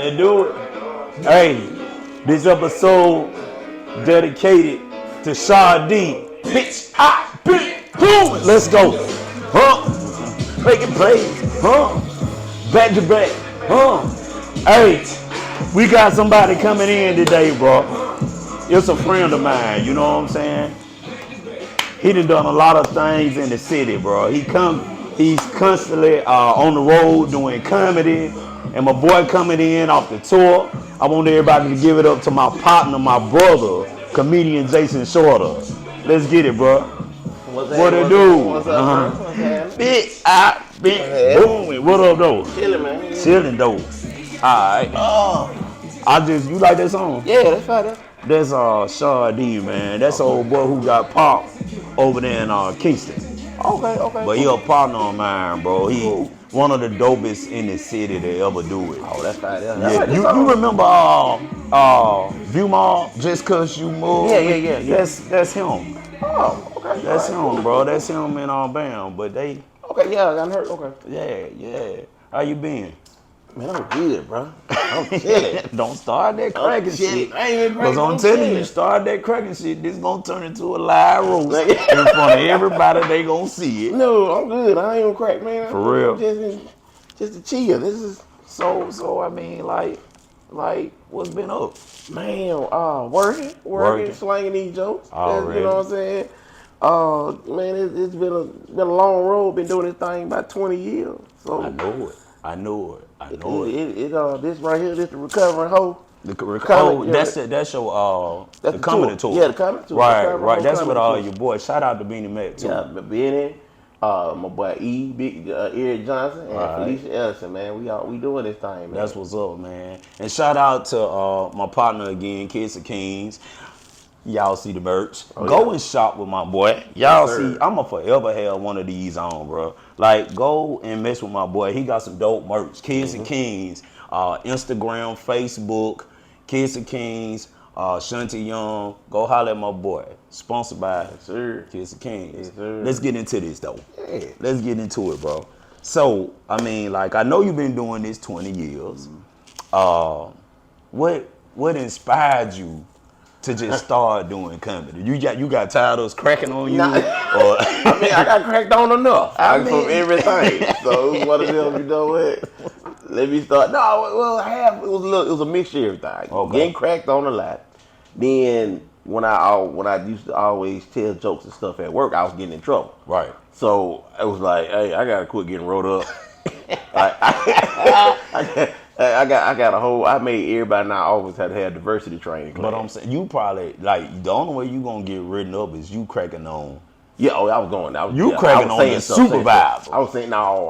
Let's do it. Hey, this episode dedicated to Shaw D. Bitch, I beat boom. Let's go. Huh? Making plays. Huh? Back to back. Huh? Hey, we got somebody coming in today, bro. It's a friend of mine, you know what I'm saying? He done a lot of things in the city, bro. He's constantly on the road doing comedy. And my boy coming in off the tour. I want everybody to give it up to my partner, my brother, comedian Jason Shorter. Let's get it, bro. What it do? What's up, bro? What's happening? Big out, big booming. What up, though? Chilling, man. Chilling, though. Alright. You like that song? Yeah, that's fine. That's Shaw D, man. That's old boy who got popped over there in Kingston. Okay. But he a partner of mine, bro. He one of the dopest in the city to ever do it. Oh, that's fine. Yeah, you remember View Mall, Just Cause You Move? Yeah. That's him. Oh, okay. That's him, bro. That's him in Bam. But they. Okay, yeah, I got hurt. Okay. Yeah. How you been? Man, I'm good, bro. I'm chilling. Don't start that cracking shit. I ain't even Because I'm telling you, start that cracking shit, this gonna turn into a live roast in front of everybody. They gonna see it. No, I'm good. I ain't gonna crack, man. For real. Just to chill. This is So I mean, like, what's been up? man. Working, slanging these jokes. Already. You know what I'm saying? Man, it's been a long road. Been doing this thing about 20 years. So I know it. This right here, this the recovering hoe. That's your That's the comedy tour. Yeah, the comedy tour. Right. That's what your boy. Shout out to Beanie Mac too. Yeah, Benny, my boy E, Eric Johnson, and Felicia Ellison, man. We doing this thing, man. That's what's up, man. And shout out to my partner again, Kids of Kings. Y'all see the merch. Go and shop with my boy. Y'all see, I'ma forever have one of these on, bro. Like, go and mess with my boy. He got some dope merch. Kids and Kings, Instagram, Facebook, Kids and Kings, Shanti Young. Go holler at my boy. Sponsored by Kids and Kings. Yes, sir. Let's get into this, though. Yeah. Let's get into it, bro. So, I mean, like, I know you've been doing this 20 years. What inspired you to just start doing comedy? You got tired of us cracking on you? I mean, I got cracked on enough. From everything. So it was one of them, you know what? Let me start. No, well, it was a mixture of everything. Okay. Getting cracked on a lot. Then when I used to always tell jokes and stuff at work, I was getting in trouble. Right. So it was like, hey, I gotta quit getting rolled up. I got a whole. I made everybody now always had to have diversity training class. But I'm saying you probably like the only way you gonna get written up is you cracking on. Yeah, I was going. Cracking on the supervisor. I was saying no.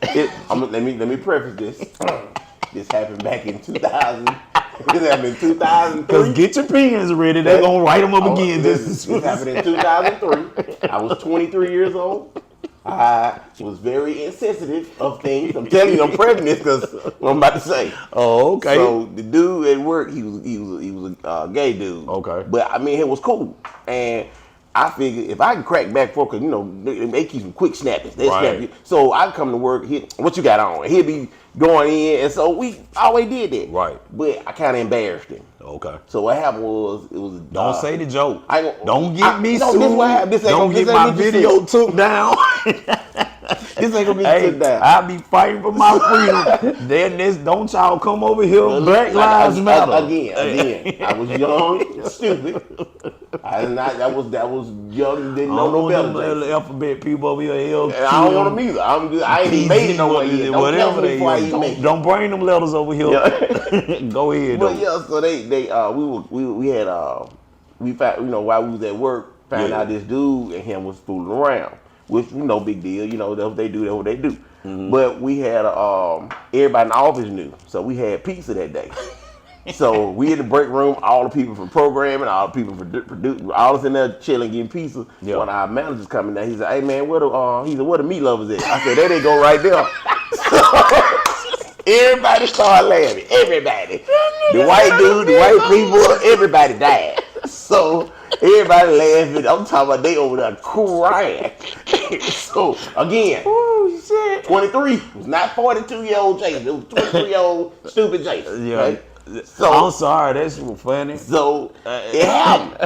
Let me preface this. This happened back in 2000. This happened in 2003. Because get your pens ready. They're gonna write them up again. This happened in 2003. I was 23 years old. I was very insensitive of things. I'm telling you, I'm prepping this because what I'm about to say. Oh, okay. So the dude at work, he was a gay dude. Okay. But I mean, it was cool. And I figured if I can crack back for, because you know they keep some quick snappers. They snap you. So I come to work. What you got on? He'll be going in, and so we always did that. Right. But I kind of embarrassed him. Okay. So what happened was it was. Don't say the joke. Don't get me sued. Don't get my video took down. This ain't gonna be took down. I be fighting for my freedom. Then don't y'all come over here. Black Lives Matter. Again. I was young, and stupid. That was young. Didn't know no better. Little alphabet people over here. I don't want them either. I ain't even made it no way yet. Whatever they is. Don't bring them letters over here. Yeah. Go ahead. But yeah, so we had we found, you know, while we was at work, found out this dude and him was fooling around. Which, you know, big deal. You know, that's what they do. Mm-hmm. But we had everybody in the office knew, so we had pizza that day. So we in the break room, all the people from programming, all the people from producing, all us in there chilling, getting pizza. Yeah. When our manager's coming down, he said, "Hey man, where the meat lovers at?" I said, "There they go right there." So everybody started laughing. Everybody, the white dude, the white people, everybody died. So everybody laughing. I'm talking about they over there crying. So again, shit. 23. It was not 42-year-old Jason. It was 23-year-old stupid Jason. Yeah. Right? So I'm sorry, that's funny. So it happened.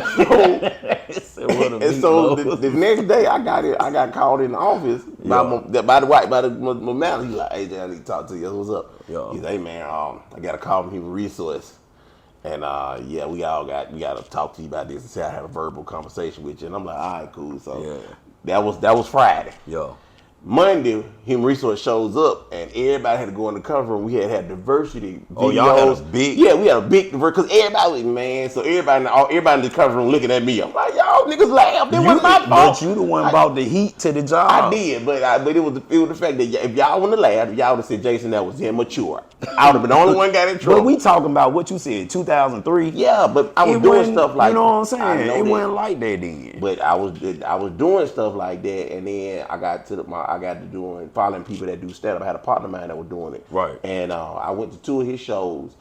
So the next day I got called in the office by my manager. He's like, hey, Jay, I need to talk to you. What's up? Yeah. He's like, hey man, I got a call from Human Resource. And yeah, we gotta talk to you about this and say I had a verbal conversation with you. And I'm like, all right, cool. So that was Friday. Yeah. Monday, Human Resource shows up, and everybody had to go in the conference room. We had diversity videos. Oh, y'all had a big... Yeah, we had a big diversity, because everybody was, man, so everybody in the conference room looking at me. I'm like, y'all niggas laugh. It wasn't my fault. But you the one brought the heat to the job. I did, but it was the fact that if y'all wouldn't have laughed, if y'all would have said, Jason, that was immature. I would have been the only one got in trouble. But we talking about what you said, 2003. Yeah, but I was doing stuff like, you know what I'm saying? It wasn't like that then. But I was doing stuff like that, and then I got to doing following people that do stand up. I had a partner of mine that was doing it. Right. And I went to 2 of his shows,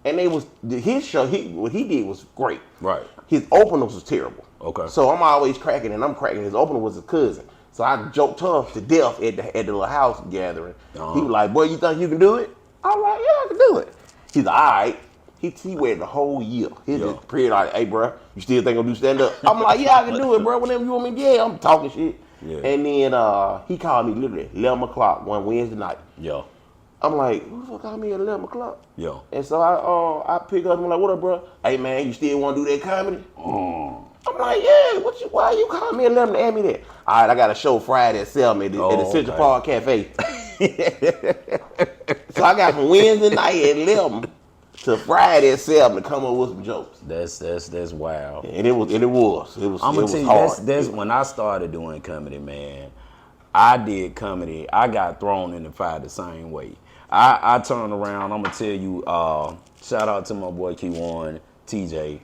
and his show. What he did was great. Right. His openers was terrible. Okay. So I'm always cracking, and I'm cracking. His opener was his cousin. So I joked her to death at the little house gathering. He was like, "Boy, you think you can do it?" I'm like, "Yeah, I can do it." He's like, "All right." He waited the whole year. He just prayed like, "Hey, bro, you still think I'm gonna do stand up?" I'm like, "Yeah, I can do it, bro. Whenever you want me, yeah." I'm talking shit. Yeah. And then he called me literally 11 o'clock one Wednesday night. Yeah. I'm like, who the fuck called me at 11 o'clock? Yeah. And so I pick up and I'm like, what up, bro? Hey, man, you still want to do that comedy? I'm like, yeah, why you calling me at 11 to ask me that? All right, I got a show Friday at Selma at the Central Park Cafe. So I got from Wednesday night at 11 to Friday at 7 to come up with some jokes. That's wild. And it was I'm gonna tell you, hard. that's when I started doing comedy, man. I did comedy. I got thrown in the fire the same way. I turned around. I'm gonna tell you. Shout out to my boy Q1, TJ.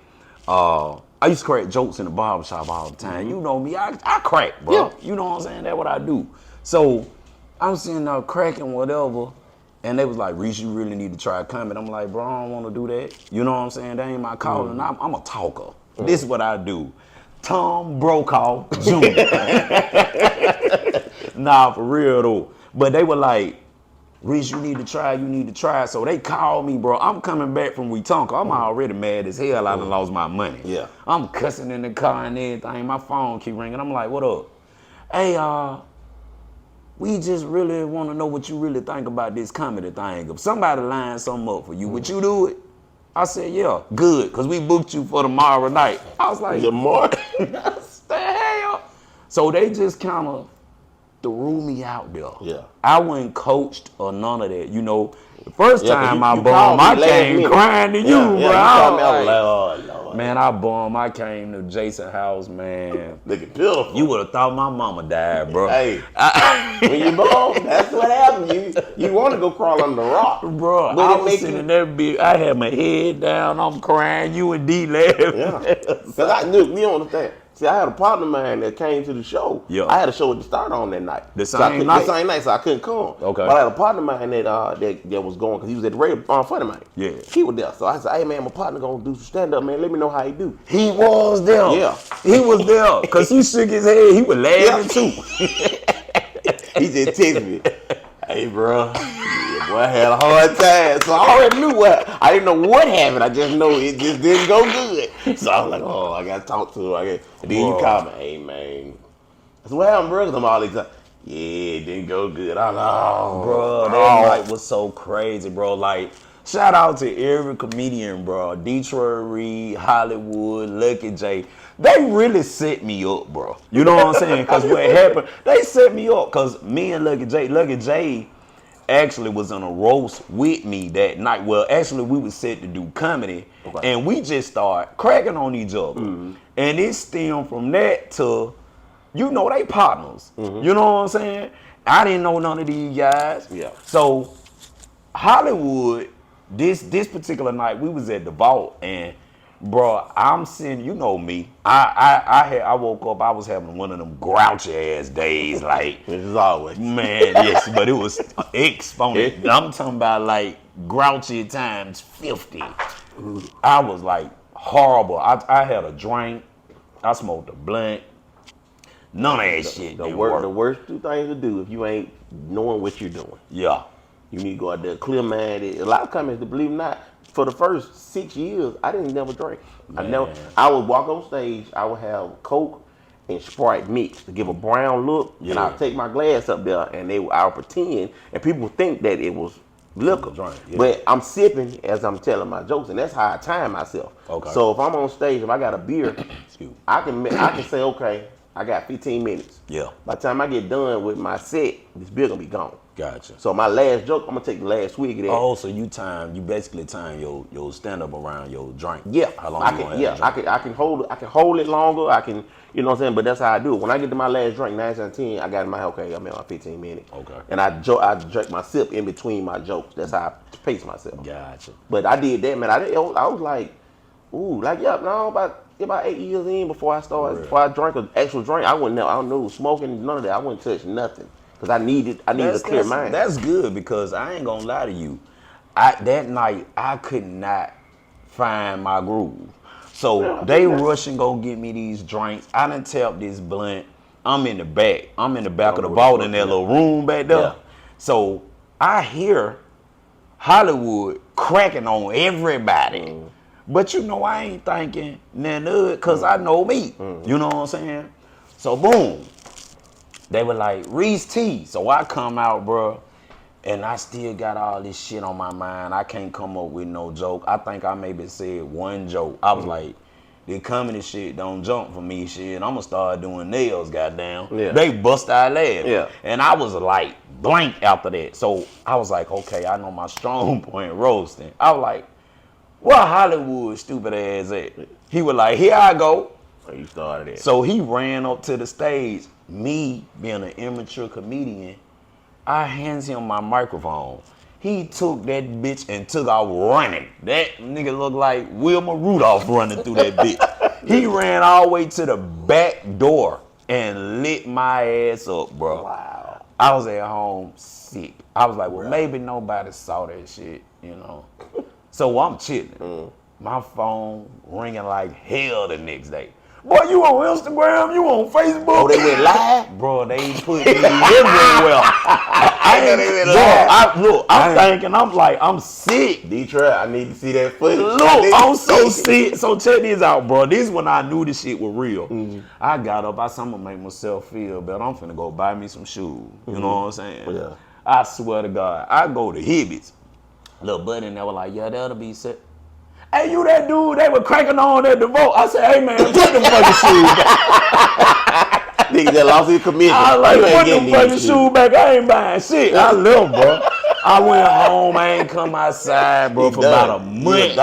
I used to crack jokes in the barbershop all the time. You know me. I crack, bro. Yeah. You know what I'm saying? That's what I do. So I'm sitting there cracking whatever. And they was like, Reese, you really need to try comedy. I'm like, bro, I don't want to do that. You know what I'm saying? That ain't my calling. I'm a talker. This is what I do. Tom Brokaw Jr. Nah, for real though. But they were like, Reese, you need to try. So they called me, bro. I'm coming back from Wetumpka. I'm already mad as hell. I done lost my money. Yeah. I'm cussing in the car and everything. My phone keep ringing. I'm like, what up? Hey, we just really want to know what you really think about this comedy thing. If somebody line something up for you, would you do it? I said, yeah, good, because we booked you for tomorrow night. I was like, tomorrow? What the hell? So they just kind of threw me out there. Yeah. I wasn't coached or none of that. You know, the first time I bummed, I came crying to you, bro. Lord. Man, I bummed. I came to Jason's house, man. Looking beautiful. You would have thought my mama died, bro. Hey, when you bum, that's what happened. You want to go crawl under the rock. Bro, I was sitting there, I had my head down. I'm crying. You and D laughing. Yeah. Because I knew, you don't understand. See, I had a partner of mine that came to the show. Yeah. I had a show to start on that night. The same night, so I couldn't come. Okay. But I had a partner of mine that was going, because he was at the radio Funny Man. Yeah. He was there. So I said, hey, man, my partner going to do some stand-up, man. Let me know how he do. He was there. Yeah. He was there, because he shook his head. He was laughing, too. He just texted me, hey, bro. Boy, I had a hard time, so I already knew I didn't know what happened. I just know it just didn't go good. So I was like, oh, I got to talk to him. And then you call me, hey, man. I said, what happened, bro? Because I'm all excited. Yeah, it didn't go good. I know. Bro, that night was so crazy, bro. Like, shout out to every comedian, bro. Detroit Reed, Hollywood, Lucky J. They really set me up, bro. You know what I'm saying? Because what happened, they set me up. Because me and Lucky J actually was on a roast with me that night. Well, actually, we was set to do comedy, and we just started cracking on each other. Mm-hmm. And it stemmed from that to, you know, they partners. Mm-hmm. You know what I'm saying? I didn't know none of these guys. Yeah. So, Hollywood, this particular night, we was at the Vault, and bro, I'm sitting, you know me. I woke up, I was having one of them grouchy ass days, like this is always. Man, yes, but it was exponent. I'm talking about like grouchy times 50. I was like horrible. I had a drink, I smoked a blunt. None of that shit didn't work. The worst two things to do if you ain't knowing what you're doing. Yeah. You need to go out there clear-minded. A lot of comments, believe it or not, for the first 6 years, I didn't never drink. I would walk on stage, I would have Coke and Sprite mixed to give a brown look, and I'll take my glass up there, and I'll pretend, and people think that it was liquor. But I'm sipping as I'm telling my jokes, and that's how I time myself. Okay. So if I'm on stage, if I got a beer, I can say, okay, I got 15 minutes. Yeah. By the time I get done with my set, this beer gonna be gone. Gotcha. So my last joke, I'm gonna take the last swig of that. Oh, so you basically time your stand up around your drink. Yeah. How long you want to drink? I can hold it longer. I can, you know what I'm saying? But that's how I do it. When I get to my last drink, 9 out of 10, I got in my okay, I'm at my 15 minutes. Okay. And I drink my sip in between my jokes. That's how I pace myself. Gotcha. But I did that, man. I was like, ooh, like about 8 years in before I started, before I drank an actual drink, I don't know smoking, none of that. I wouldn't touch nothing. Cause I needed a clear mind. That's good because I ain't gonna lie to you. That night I could not find my groove. So they rush and go get me these drinks. I done tapped this blunt. I'm in the back of the vault in that little room back there. Yeah. So I hear Hollywood cracking on everybody. But you know I ain't thinking nothing of it because I know me. You know what I'm saying? So boom. They were like, Reese T. So I come out, bro, and I still got all this shit on my mind. I can't come up with no joke. I think I maybe said one joke. I was like, the comedy shit don't jump for me, shit. I'm gonna start doing nails, goddamn. Yeah. They bust out laughing. Yeah. And I was like blank after that. So I was like, okay, I know my strong point, roasting. I was like, where Hollywood stupid ass at? He was like, here I go. So you started it. So he ran up to the stage. Me being an immature comedian, I hands him my microphone. He took that bitch and took off running. That nigga looked like Wilma Rudolph running through that bitch. He ran all the way to the back door and lit my ass up, bro. Wow. I was at home sick. I was like, well, maybe nobody saw that shit, you know. So I'm chilling. My phone ringing like hell the next day. Boy, you on Instagram, you on Facebook. Oh, they went live? Bro, they put me everywhere. I'm thinking, I'm sick. Detroit, I need to see that footage. Look, I'm so sick. So check this out, bro. This is when I knew this shit was real. I got up, I'm gonna make myself feel better. I'm finna go buy me some shoes. You know what I'm saying? Yeah. I swear to God, I go to Hibbies. Little buddy and they were like, yeah, that'll be set. Hey, you that dude, they were cranking on at the vote. I said, hey man, put them fucking shoes back. Nigga that lost his commission. I was like, put them fucking shoes back. I ain't buying shit. I left, bro. I went home, I ain't come outside, bro, for about a month.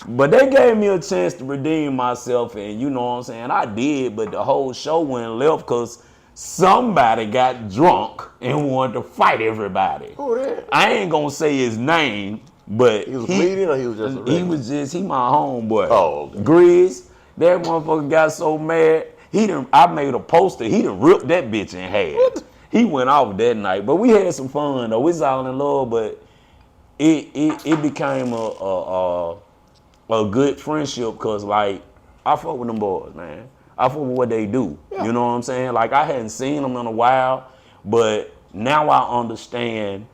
But they gave me a chance to redeem myself, and you know what I'm saying? I did, but the whole show went left because somebody got drunk and wanted to fight everybody. Who that? I ain't gonna say his name. But he was bleeding, or he was just a regular? He my homeboy. Oh, okay. Grizz, that motherfucker got so mad. I made a poster. He done ripped that bitch in half. What? He went off that night, but we had some fun though. We was all in love, but it became a good friendship because like I fuck with them boys, man. I fuck with what they do. Yeah. You know what I'm saying? Like I hadn't seen them in a while, but now I understand.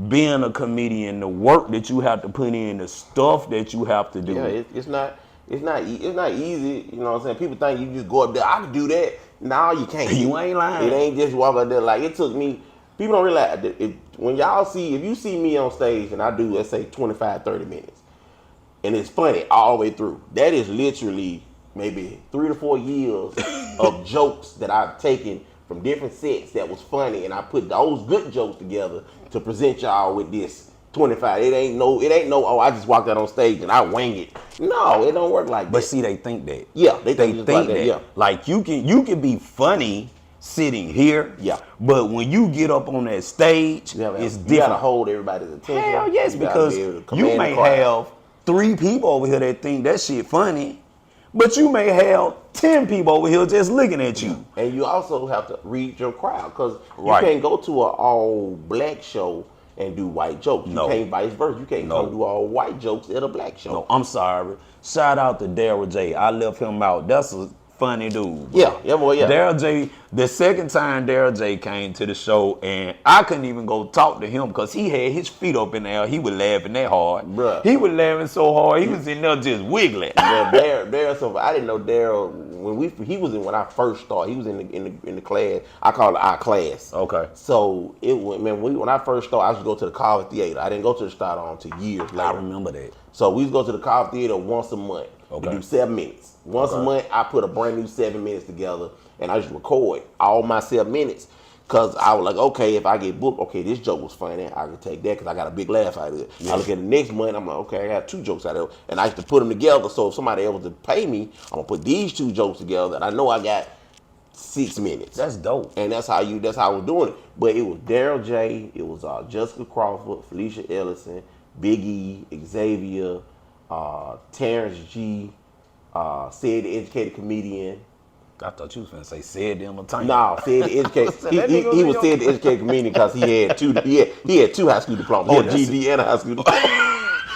Being a comedian, the work that you have to put in, the stuff that you have to do. Yeah, it's not easy. You know what I'm saying? People think you just go up there. I can do that. No, you can't. You ain't lying. It ain't just walk up there. Like it took me. People don't realize that if you see me on stage and I do, let's say 25, 30 minutes, and it's funny all the way through. That is literally maybe 3 to 4 years of jokes that I've taken from different sets that was funny, and I put those good jokes together to present y'all with this 25. It ain't no, oh, I just walked out on stage and I wing it. No, it don't work like that. But see, they think that. Yeah, they think that. Yeah. Like you can be funny sitting here. Yeah. But when you get up on that stage, it's different. You gotta hold everybody's attention. Hell yes, because you may have 3 people over here that think that shit funny. But you may have 10 people over here just looking at you. And you also have to read your crowd because you can't go to an all black show and do white jokes. You can't vice versa. You can't come do all white jokes at a black show. No, I'm sorry. Shout out to Daryl J. I left him out. That's a funny dude. Bro. Yeah, boy, yeah. Daryl J. The second time Daryl J. came to the show, and I couldn't even go talk to him because he had his feet up in the air. He was laughing that hard. Bruh. He was laughing so hard. He was in there just wiggling. But Daryl, so I didn't know Daryl when I first started. He was in the class. I call it our class. Okay. So when I first started, I used to go to the Carver Theater. I didn't go to the Stardom until years later. I remember that. So we used to go to the Carver Theater once a month. Okay. We do 7 minutes. Once a month, I put a brand new 7 minutes together, and I just record all my 7 minutes. Cause I was like, okay, if I get booked, okay, this joke was funny, I can take that because I got a big laugh out of it. Yeah. I look at the next month, I'm like, okay, I got 2 jokes out of it, and I used to put them together. So if somebody else to pay me, I'm gonna put these 2 jokes together, and I know I got 6 minutes. That's dope. And that's how I was doing it. But it was Daryl J, it was Jessica Crawford, Felicia Ellison, Big E, Xavier, Terrence G, Sid the Educated Comedian. I thought you was gonna say Sid the Entertainer. No, Sid the Educated. he was Sid the Educated Comedian because he had 2 high school diplomas. He had a GD and a high school diploma.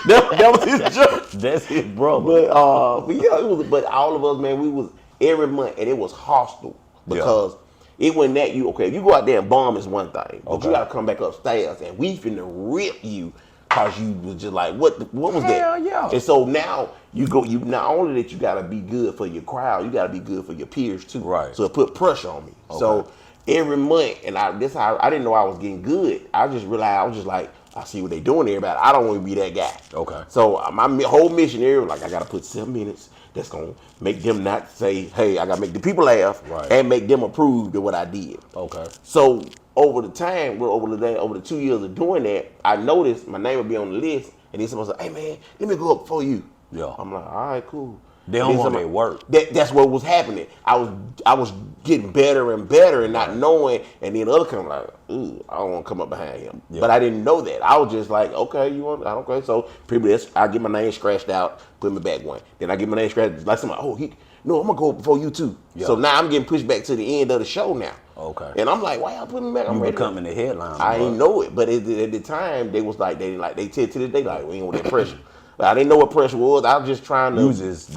that was his joke. That's his brother. But yeah, it was. But all of us, man, we was every month, and it was hostile because it wasn't that you. Okay, if you go out there and bomb is one thing, but you got to come back upstairs, and we finna rip you. Cause you was just like, what was that? Hell yeah. And so now you not only that you gotta be good for your crowd, you gotta be good for your peers too. Right. So it put pressure on me. Okay. So every month, and I didn't know I was getting good. I just realized I was just like, I see what they doing to everybody. I don't want to be that guy. Okay. So my whole mission here was like, I gotta put 7 minutes that's gonna make them not say, hey, I gotta make the people laugh and make them approve of what I did. Okay. So over the time, over the 2 years of doing that, I noticed my name would be on the list, and then someone said, "Hey man, let me go up before you." Yeah. I'm like, all right, cool. They don't want their work. That's what was happening. I was getting better and better and not knowing, and then the other come like, ooh, I don't want to come up behind him. Yeah. But I didn't know that. I was just like, okay, you want? Okay, so people, I get my name scratched out, put me back one. Then I get my name scratched, like somebody, no, I'm gonna go before you too. Yeah. So now I'm getting pushed back to the end of the show now. Okay. And I'm like, why y'all putting me back? I'm you ready. becoming the headline. I ain't know it, but at the time they was like, they said to this day like, we ain't with that pressure. But I didn't know what pressure was. I was just trying to.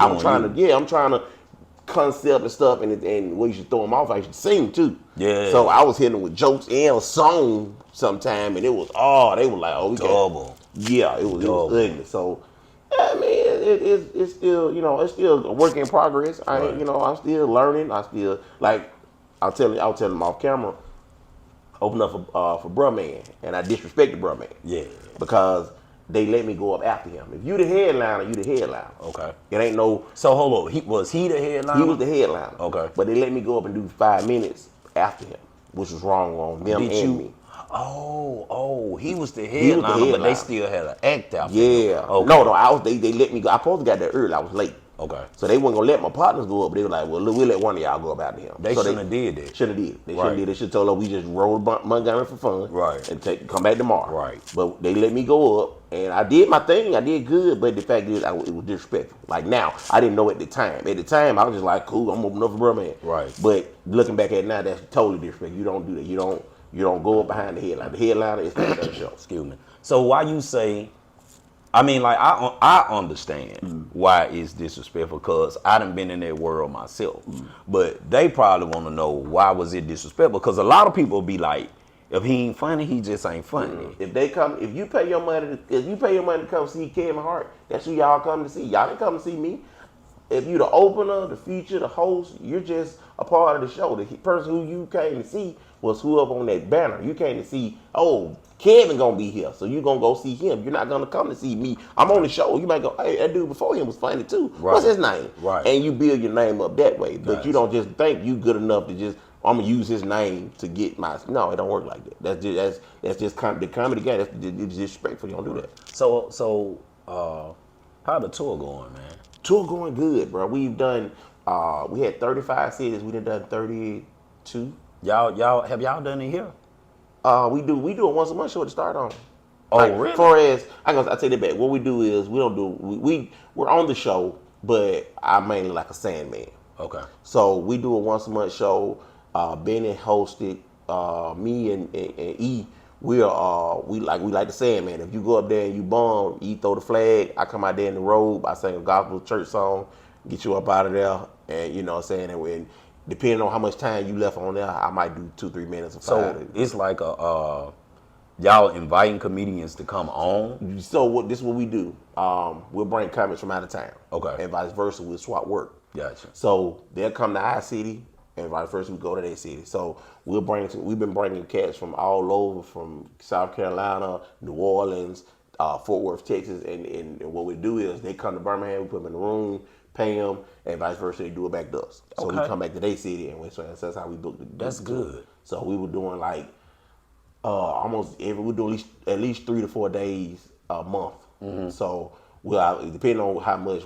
I'm trying to concept and stuff, and where you should throw them off, I should sing too. Yeah. So I was hitting them with jokes and a song sometime, and it was they were like, we double. Yeah, it was ugly. So. I mean, it's still, it's still a work in progress. I'm still learning. I still I'll tell them off camera. Open up for Bruh Man, and I disrespected Bruh Man. Yeah. Because they let me go up after him. If you the headliner, you the headliner. Okay. It ain't no. So hold on, was he the headliner? He was the headliner. Okay. But they let me go up and do 5 minutes after him, which was wrong on them and me. Oh, he was the headliner, but they still had an act out. Yeah. Okay. No, they let me go. I supposed to got there early. I was late. Okay. So they weren't gonna let my partners go up. But they were like, well, we'll let one of y'all go up after him. They shouldn't have did that. Shouldn't have did. They shouldn't have did. They should have told her we just rolled Montgomery for fun. Right. And come back tomorrow. Right. But they let me go up, and I did my thing. I did good. But the fact is, it was disrespectful. Like now, I didn't know at the time. At the time, I was just like, cool, I'm opening up for Bruh Man. Right. But looking back at it now, that's totally disrespectful. You don't do that. You don't go up behind the headliner. The headliner is not that show. Excuse me. So why you say? I mean, like I understand why it's disrespectful because I done been in that world myself. But they probably want to know why was it disrespectful because a lot of people be like, if he ain't funny, he just ain't funny. If you pay your money to come see Kevin Hart, that's who y'all come to see. Y'all didn't come to see me. If you the opener, the feature, the host, you're just a part of the show. The person who you came to see was whoever on that banner. You came to see, Kevin gonna be here, so you gonna go see him. You're not gonna come to see me. I'm on the show. You might go, hey, that dude before him was funny too. Right. What's his name? Right. And you build your name up that way. But you don't just think you good enough to just, I'm gonna use his name to get my. No, it don't work like that. That's just the comedy game. That's disrespectful. You don't do that. So how the tour going, man? Tour going good, bro. We've done. We had 35 cities. We done 32. Y'all have y'all done it here? We do a once a month show to start on. Really? As far as I take that back. What we do is we're on the show, but I'm mainly like a Sandman. Okay. So we do a once a month show. Benny hosted. Me and E. We like the Sandman. If you go up there and you bomb, E throw the flag. I come out there in the robe. I sing a gospel church song, get you up out of there, And you know what I'm saying? And when, depending on how much time you left on there, I might do 2-3 minutes or 5. So it's like y'all inviting comedians to come on. So this is what we do. We'll bring comics from out of town. Okay. And vice versa, we'll swap work. Gotcha. So they'll come to our city, and vice versa, we go to their city. So we've been bringing cats from all over, from South Carolina, New Orleans, Fort Worth, Texas, and what we do is they come to Birmingham, we put them in the room, pay them, and vice versa, they do it back to us. So we come back to their city, and that's how we book the. That's good. So we were doing like we do at least 3 to 4 days a month. So depending on how we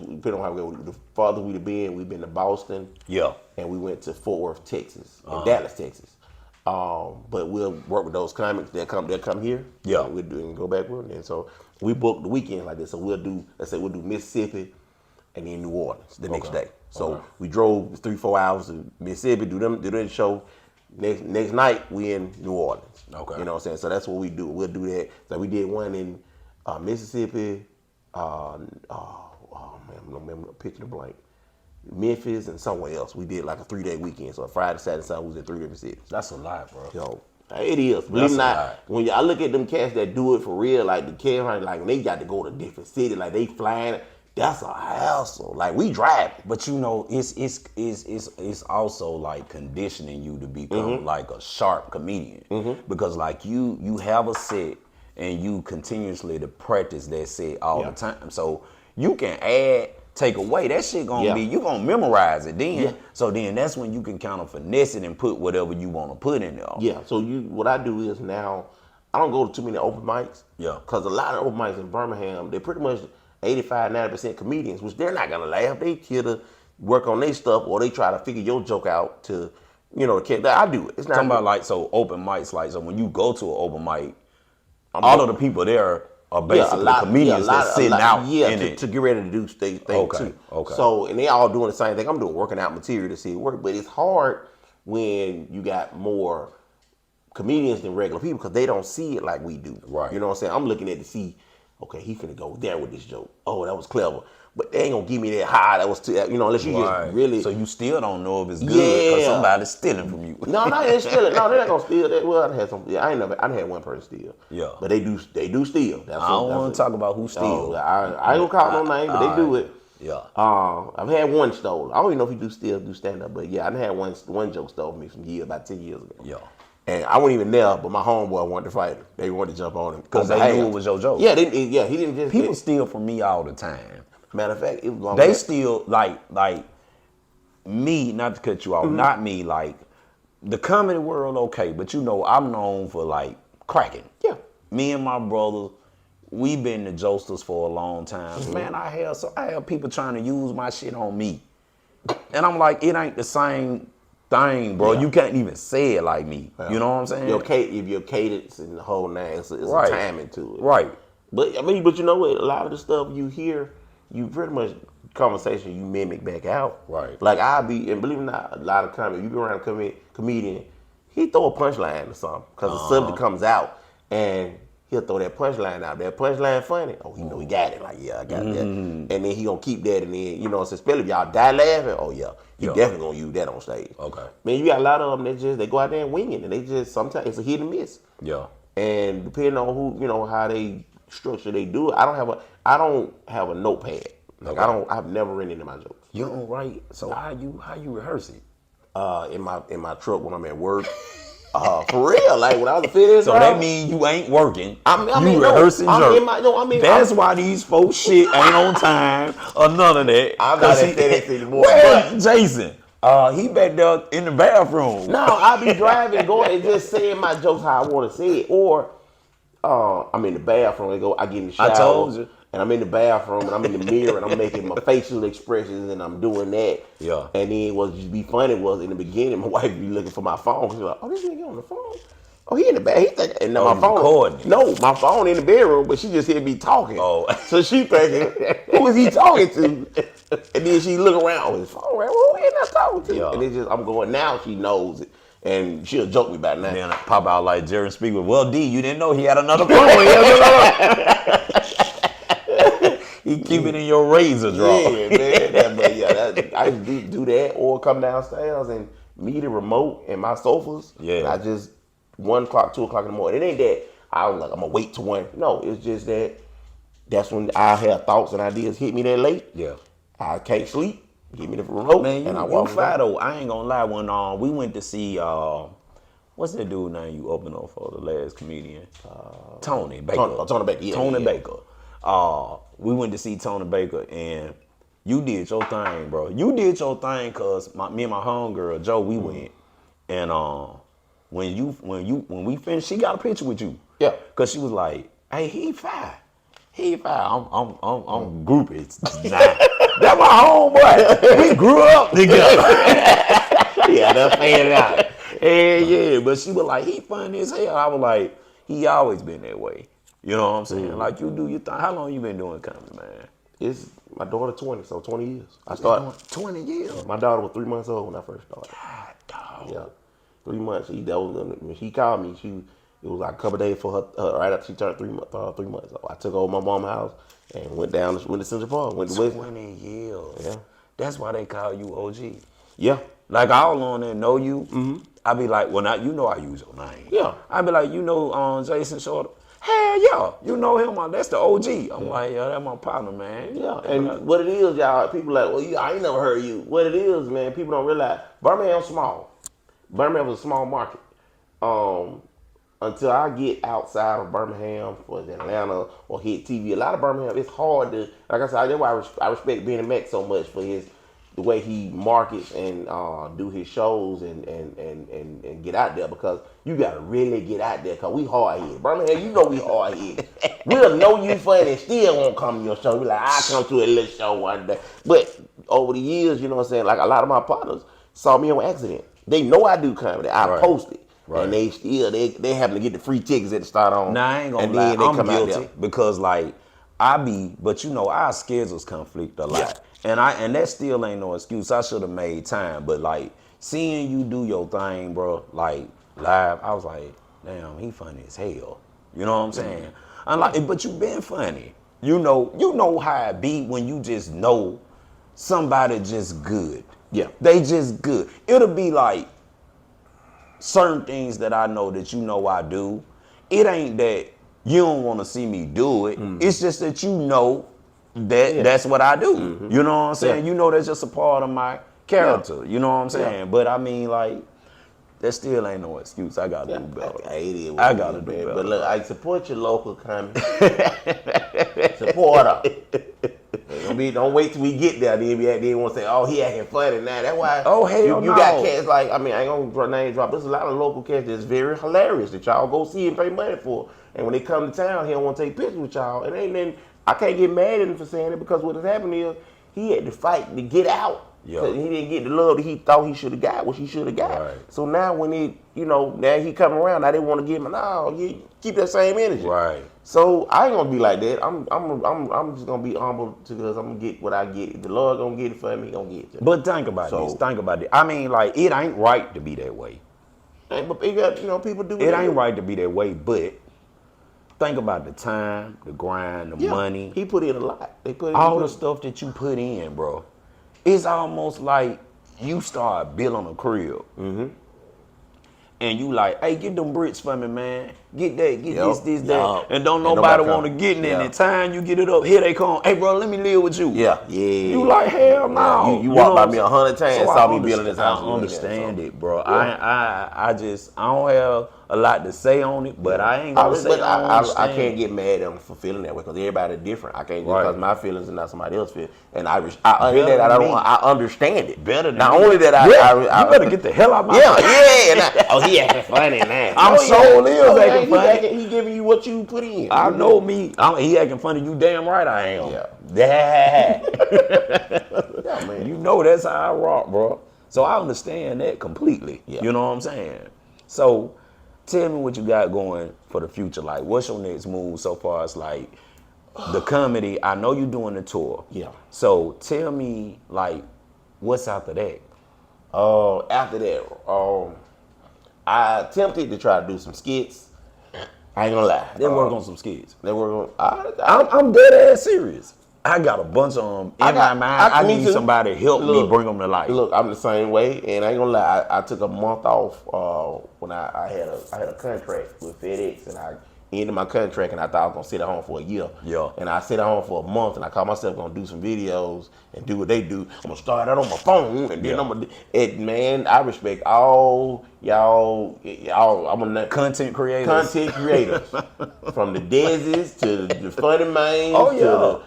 go. The farther we've been to Boston. Yeah. And we went to Fort Worth, Texas, and Dallas, Texas. But we'll work with those comics. They'll come here. Yeah. We'll do and go back with them. And so we book the weekend like this. So we'll do Mississippi and then New Orleans the next day. So we drove 3-4 hours to Mississippi, do the show. Next night we in New Orleans. Okay. You know what I'm saying? So that's what we do. We'll do that. So we did one in Mississippi. Man, I'm picking the blank. Memphis and somewhere else. We did like a 3-day weekend. So Friday, Saturday, Sunday, we was in 3 different cities. That's a lot, bro. Yo, it is. Believe it or not, when I look at them cats that do it for real, like the cats, like when they got to go to different cities, like they flying, that's a hassle. Like we drive. But you know, it's also like conditioning you to become like a sharp comedian. Because like you have a set and you continuously to practice that set all the time. So you can add, take away. That shit gonna be, you gonna memorize it then. So then that's when you can kind of finesse it and put whatever you want to put in there. Yeah. So what I do is now, I don't go to too many open mics. Yeah. Because a lot of open mics in Birmingham, they're pretty much 85-90% comedians, which they're not gonna laugh. They here to work on their stuff, or they try to figure your joke out to, I do it. It's not talking about like, so open mics, like, so when you go to an open mic, all of the people there are basically comedians that's sitting out in it. To get ready to do things too. Okay. So, and they all doing the same thing. I'm doing working out material to see it work, but it's hard when you got more comedians than regular people because they don't see it like we do. Right. You know what I'm saying? I'm looking at to see, okay, he finna go there with this joke. Oh, that was clever. But they ain't gonna give me that high. That was too, unless you just really. So you still don't know if it's good because somebody's stealing from you. No, they ain't stealing. No, they're not gonna steal that. Well, I had some. Yeah, I done had one person steal. Yeah. But they do steal. I don't want to talk about who steals. I ain't gonna call no name, but they do it. Yeah. I've had one stolen. I don't even know if he do stand up, but yeah, I done had one joke stolen from me about 10 years ago. Yeah. And I wasn't even there, but my homeboy wanted to fight him. They wanted to jump on him because they knew it was your joke. Yeah, he didn't just. People steal from me all the time. Matter of fact, it was long. They steal like me. Not to cut you off. Not me. Like the comedy world, okay, but I'm known for like cracking. Yeah. Me and my brother, we've been the jokesters for a long time. Man, I have people trying to use my shit on me, and I'm like, it ain't the same thing, bro. You can't even say it like me. You know what I'm saying? If your cadence and the whole nine, it's a timing to it. Right. But you know what? A lot of the stuff you hear, you pretty much conversation you mimic back out. Right. Like and believe it or not, a lot of comedy, you be around a comedian, he throw a punchline or something because the subject comes out and he'll throw that punchline out. That punchline funny. Oh, he know he got it. Like, yeah, I got that. And then he gonna keep that, and then especially if y'all die laughing. Oh yeah, he definitely gonna use that on stage. Okay. Man, you got a lot of them they go out there and wing it, and they just sometimes it's a hit and miss. Yeah. And depending on who how they structure they do it, I don't have a notepad. Like I've never written into my jokes. You don't write. So how you rehearse it? In my truck when I'm at work. For real, like when I was a fit. So that means you ain't working. You rehearsing jokes. That's why these folks shit ain't on time or none of that. I'm not at FedEx anymore. Where's Jason? He back there in the bathroom. No, I be driving, going and just saying my jokes how I want to say it, or I'm in the bathroom. I get in the shower. I told you. And I'm in the bathroom and I'm in the mirror and I'm making my facial expressions and I'm doing that. Yeah. And then what just be funny was in the beginning, my wife be looking for my phone. She's like, oh, this nigga on the phone? Oh, he in the bed. And my phone. Recording. No, my phone in the bedroom, but she just hear me talking. Oh. So she thinking, who is he talking to? And then she look around with his phone, right? Who he not talking to? Yeah. And it's just, I'm going, now she knows it. And she'll joke me about that. And then I pop out like Jerry Speaker. Well, D, you didn't know he had another phone. He keep it in your razor drawer. Yeah, man. I do that or come downstairs and meet a remote and my sofas. Yeah. And I just 1 o'clock, 2 o'clock in the morning. It ain't that I was like, I'm gonna wait till 1. No, it's just that's when I have thoughts and ideas hit me that late. Yeah. I can't sleep. Give me the remote. Man, and I you walk fat though. I ain't gonna lie. When we went to see what's that dude name you opened up for, the last comedian? Tony Baker. Tony Baker, yeah. Tony yeah. Baker. We went to see Tony Baker, and you did your thing, bro. You did your thing because me and my homegirl Joe, we went, and when we finished, she got a picture with you. Yeah. Cause she was like, "Hey, he fine. He fine. I'm groupie. Nah. That's my homeboy. We grew up together." Yeah, that's fanned out. Yeah. But she was like, he funny as hell. I was like, he always been that way. You know what I'm saying? Like, you do your thing. How long you been doing comedy, man? It's my daughter 20, so 20 years. I started 20 years. My daughter was 3 months old when I first started. God, dog. Yeah, 3 months. When she called me, it was like a couple of days for her right after she turned 3 months. 3 months. So I took her over to my mom's house and went to Central Park. Went to West. 20 years. Yeah. That's why they call you OG. Yeah. Like, I all on there know you. Mm-hmm. I be like, well, now you know I use your name. Yeah. I be like, you know Jason Shorter? Hell yeah. You know him. That's the OG. I'm like, yeah, that's my partner, man. Yeah. And what it is, y'all, people like, well, I ain't never heard you. What it is, man, people don't realize Birmingham's small. Birmingham was a small market. Until I get outside of Birmingham for Atlanta or hit TV, a lot of Birmingham, it's hard to, like I said, that's why I respect Benny Mac so much for the way he markets and do his shows and get out there, because you gotta really get out there, because we hard headed. Birmingham, you know we hard headed. We'll know you funny and still won't come to your show. We like, I'll come to a little show one day. But over the years, you know what I'm saying, like a lot of my partners saw me on accident. They know I do comedy. I posted. Right. And they still they happen to get the free tickets at the start on. Nah, I ain't gonna lie, I'm guilty because like but you know our schedules conflict a lot, and that still ain't no excuse. I should have made time, but like seeing you do your thing, bro, like live, I was like, damn, he funny as hell. You know what I'm saying? I'm like, but you been funny. You know how it be when you just know somebody just good. Yeah, they just good. It'll be like certain things that I know that you know I do. It ain't that you don't want to see me do it. It's just that you know that that's what I do. You know what I'm saying? You know that's just a part of my character. You know what I'm saying? But I mean, like, that still ain't no excuse. I gotta do better. I gotta do better. But look, I support your local comedy. Support her. Don't wait till we get there. Then want to say, oh, he acting funny now. That's why. Oh, hell you got cats like, I mean, I ain't gonna name drop. There's a lot of local cats that's very hilarious that y'all go see and pay money for. And when they come to town, he don't want to take pictures with y'all. And then I can't get mad at him for saying it, because what has happened is he had to fight to get out. Because he didn't get the love that he thought he should have got, what he should have got. Right. So now when now he coming around, now they want to give him, no, you keep that same energy. Right. So I ain't gonna be like that. I'm just gonna be humble, because I'm gonna get what I get. If the Lord gonna get it for me, he gonna get it. But think about this. Think about it. I mean, like, it ain't right to be that way. But it got, people do it. Ain't right to be that way, but think about the time, the grind, the money. He put in a lot. All the stuff that you put in, bro. It's almost like you start building a crib. And you like, hey, get them bricks for me, man. Get that, this, that. And don't nobody want to get in it. And the time you get it up, here they come. Hey, bro, let me live with you. Yeah. You like, hell no. You walked by me 100 times and saw me building this house. I understand it, bro. I don't have a lot to say on it, but I ain't gonna say I can't get mad at them for feeling that way, because everybody different. I can't just because my feelings are not somebody else's feelings. And I understand it. Better than not me. only that you better get the hell out of my face. He acting funny now. I'm so live acting funny. He giving you what you put in. I know me. He acting funny. You damn right I am. Yeah, man. You know that's how I rock, bro. So I understand that completely. You know what I'm saying? So tell me what you got going for the future. Like, what's your next move so far? It's like the comedy. I know you're doing the tour. Yeah. So tell me, like, what's after that? After that, I attempted to try to do some skits. I ain't gonna lie. They work on some skits. They work on. I'm dead ass serious. I got a bunch of them in my mind. I need somebody to help me bring them to life. Look, I'm the same way, and I ain't gonna lie. I took a month off when I had a contract with FedEx, and I ended my contract, and I thought I was gonna sit at home for a year. Yeah. And I sit at home for a month, and I called myself gonna do some videos and do what they do. I'm gonna start out on my phone, and then I'm gonna. Man, I respect all y'all. I'm gonna Content creators. From the Desi's to the Funny Mains Oh, yeah. to the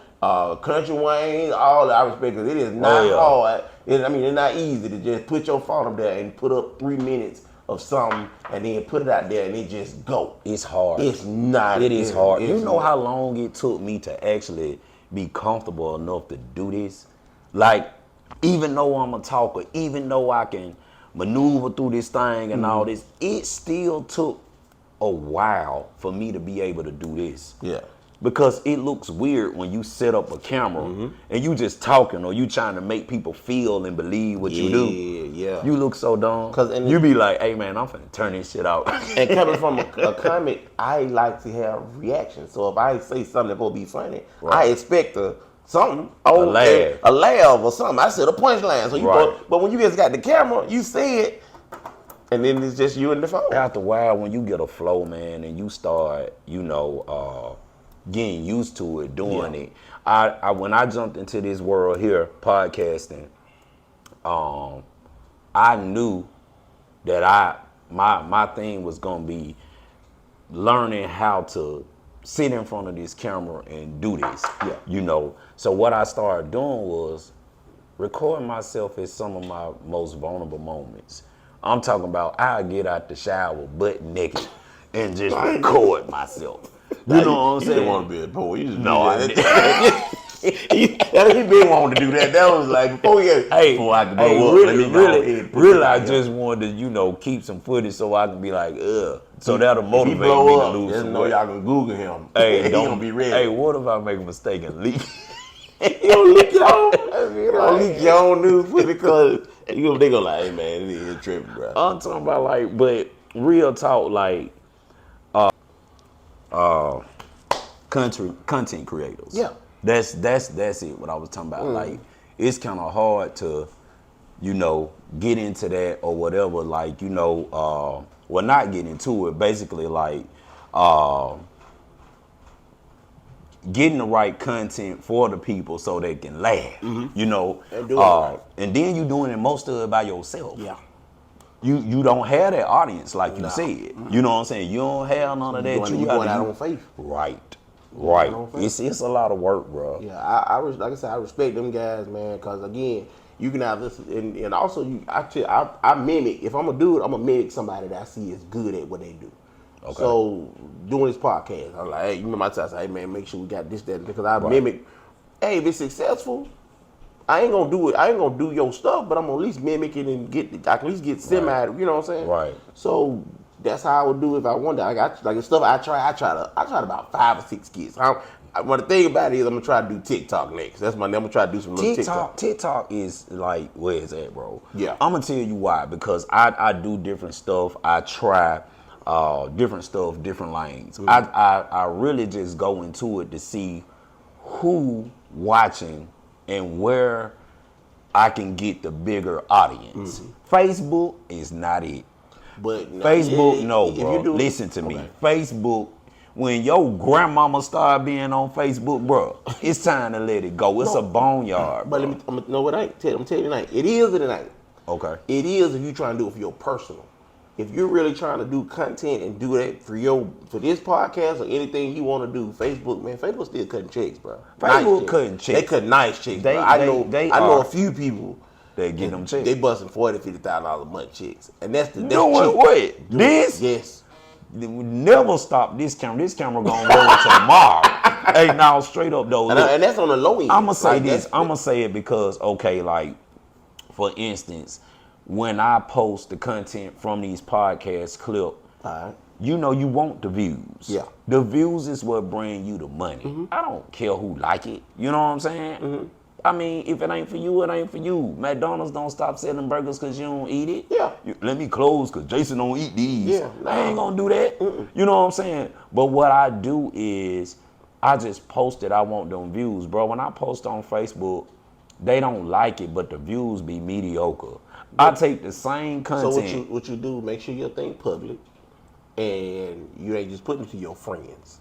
Country Wayne, all I respect, because it is not hard. It's not easy to just put your phone up there and put up 3 minutes of something and then put it out there and it just go. It's hard. It's not. It is hard. You know how long it took me to actually be comfortable enough to do this? Like, even though I'm a talker, even though I can maneuver through this thing and all this, it still took a while for me to be able to do this. Yeah. Because it looks weird when you set up a camera and you just talking or you trying to make people feel and believe what you do. Yeah. You look so dumb. And you be like, hey man, I'm finna turn this shit out. And coming from a comic, I like to have reactions. So if I say something that's gonna be funny, I expect something. A laugh or something. I said a punchline. So you but when you just got the camera, you say it, and then it's just you and the phone. After a while, when you get a flow, man, and you start, getting used to it, doing it. I when I jumped into this world here, podcasting, I knew that my thing was gonna be learning how to sit in front of this camera and do this. So what I started doing was recording myself at some of my most vulnerable moments. I'm talking about I get out the shower butt naked and just record myself. You know what I'm saying? You didn't want to be a poet. You just I didn't. He been wanting to do that. That was like before I could really, I just wanted to, keep some footage so I can be like, ugh. So that'll motivate me to lose just some know weight. y'all can Google him. Hey, he gonna be ready. Hey, what if I make a mistake and leak? You don't leak your own. You don't leak your own news because they gonna like, hey man, it is tripping, bro. I'm talking about but real talk, content creators. Yeah. That's it. What I was talking about. It's kind of hard to, get into that or whatever. Not get into it. Basically, getting the right content for the people so they can laugh. And do it right. And then you doing it most of it by yourself. Yeah. You don't have that audience like you said. You know what I'm saying? You don't have none of that. You going out on faith. Right. It's a lot of work, bro. Yeah, I respect them guys, man, because again, you can have this, and also I mimic. If I'm gonna do it, I'm gonna mimic somebody that I see is good at what they do. Okay. So doing this podcast, I'm like, hey, you remember I say, hey man, make sure we got this, that, because I mimic. Hey, if it's successful, I ain't gonna do it. I ain't gonna do your stuff, but I'm gonna at least mimic it and I can at least get semi. You know what I'm saying? Right. So that's how I would do it if I wanted. I got the stuff I tried about 5 or 6 skits. Well, the thing about it is I'm gonna try to do TikTok next. I'm gonna try to do some little TikTok. TikTok is where it's at, bro. Yeah. I'm gonna tell you why, because I do different stuff. I try different stuff, different lanes. I really just go into it to see who watching and where I can get the bigger audience. Facebook is not it. But Facebook, no, bro. Listen to me. Facebook, when your grandmama start being on Facebook, bro, it's time to let it go. It's a boneyard. But I'm telling you tonight. It is and it ain't. Okay. It is if you're trying to do it for your personal. If you're really trying to do content and do that for this podcast or anything you want to do, Facebook, man, Facebook still cutting checks, bro. Facebook cutting checks. They cut nice checks. I know a few people that get them checks. They busting $40,000-$50,000 a month checks, and that's cheap. Wait, this? Yes. We never stop this camera. This camera gonna roll tomorrow. Hey, now straight up though. Look, and that's on the low end. I'm gonna say this. I'm gonna say it because for instance, when I post the content from these podcast clips, you want the views. Yeah. The views is what bring you the money. I don't care who like it. You know what I'm saying? I mean, if it ain't for you, it ain't for you. McDonald's don't stop selling burgers because you don't eat it. Yeah. Let me close because Jason don't eat these. Yeah. I ain't gonna do that. You know what I'm saying? But what I do is I just posted I want them views, bro. When I post on Facebook, they don't like it, but the views be mediocre. I take the same content. So what you do, make sure your thing public, and you ain't just putting it to your friends.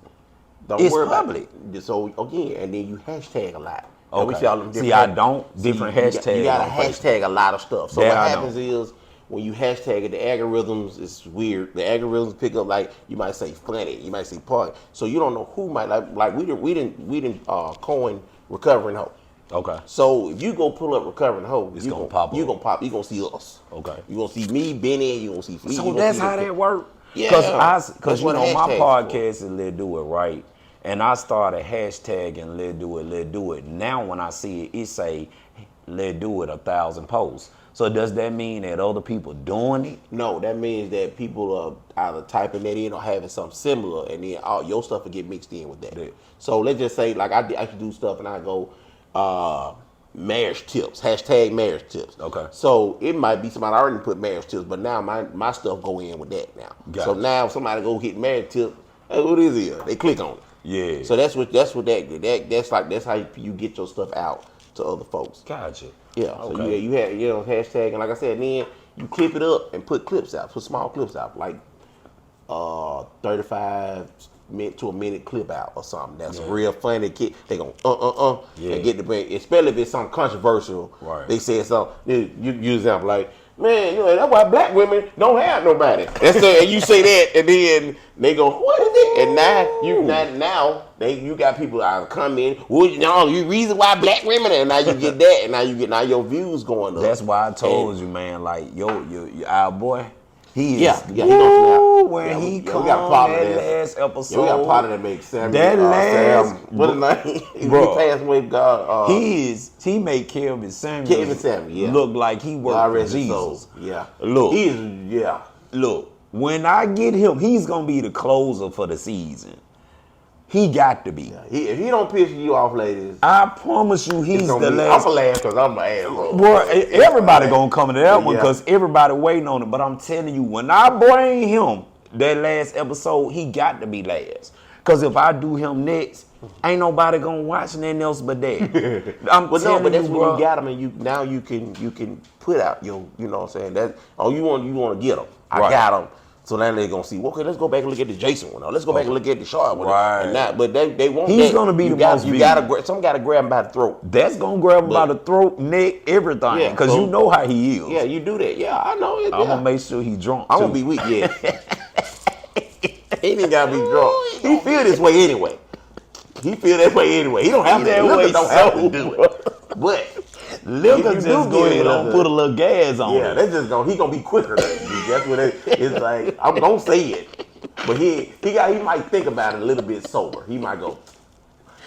Don't It's worry public. about it. So again, and then you hashtag a lot. Okay. And we see all them different See, I don't. Different hashtags You got to on Facebook. hashtag a lot of stuff. So That what I happens is when you hashtag it, the algorithms is weird. The algorithms pick up like you might say funny, you might say party. So you don't know who might like. We didn't coin recovering hope. Okay. So if you go pull up recovering hope, It's gonna pop up. You gonna pop. You gonna see us. Okay. You gonna see me, Benny. You gonna see Flea. So that's how that work. Yeah. Because you what know my hashtags podcast is Let's Do It Right, and I started hashtagging Let's Do It, Let's Do It. Now when I see it, it say Let's Do It 1,000 posts. So does that mean that other people doing it? No, that means that people are either typing that in or having something similar, and then all your stuff will get mixed in with that. Yeah. So let's just say, like I can do stuff, and I go marriage tips, hashtag marriage tips. Okay. So it might be somebody already put marriage tips, but now my stuff go in with that now. Gotcha. So now if somebody go hit marriage tip, hey, what is it? They click on it. Yeah. So that's how you get your stuff out to other folks. Gotcha. Yeah. Okay. So you have hashtag, and like I said, then you clip it up and put clips out, put small clips out, like 35 minute to a minute clip out or something. That's real funny. They gonna and get the brain. Especially if it's something controversial. Right. They said something. You example like, man, that's why black women don't have nobody. That's and you say that, and then they go, what is it? And now you got people that come in. Well, you reason why black women, and now you get that, and now your views going up. That's why I told you, man. Like our boy, he is. Yeah, he don't snap. When he come we got part that of that. last episode, Yeah, we got part of that make Sam. That last- what his name? Bro. He passed away. God. he made Kevin Samuels Kevin Samuels, yeah. look like he worked God for rest his Jesus. soul. Yeah. Look. Yeah. Look, when I get him, he's gonna be the closer for the season. He got to be. If he don't piss you off, ladies, I promise you, he's the I'm last. gonna laugh because I'm an asshole. Boy, everybody gonna come to that one Yeah. because everybody waiting on it. But I'm telling you, when I bring him that last episode, he got to be last. Because if I do him next, ain't nobody gonna watch nothing else but that. I'm But telling no, but that's you, when bro. you got them, and you can put out your, you know what I'm saying? That you want to get them. I Right. got them. So now they're gonna see. Well, okay, let's go back and look at the Jason one. Or let's go back and look at the Sharp one. Right. And that, but they won't. He's gonna be the most viewed. Some gotta grab him by the throat. That's gonna grab him by the throat, neck, everything. Yeah, Because so- you know how he is. Yeah, you do that. Yeah, I know it. I'm Yeah. gonna make sure he drunk. I'm too. gonna be weak. Yeah. He ain't gotta be drunk. He feel this way anyway. He feel that way anyway. He don't have That to. way Liquor don't have to so- do it. But Liquor if you just do go get ahead and it, put a little gas on yeah, it. that's just he gonna be quicker. That's what it's like. I'm gonna say it, but he might think about it a little bit sober. He might go,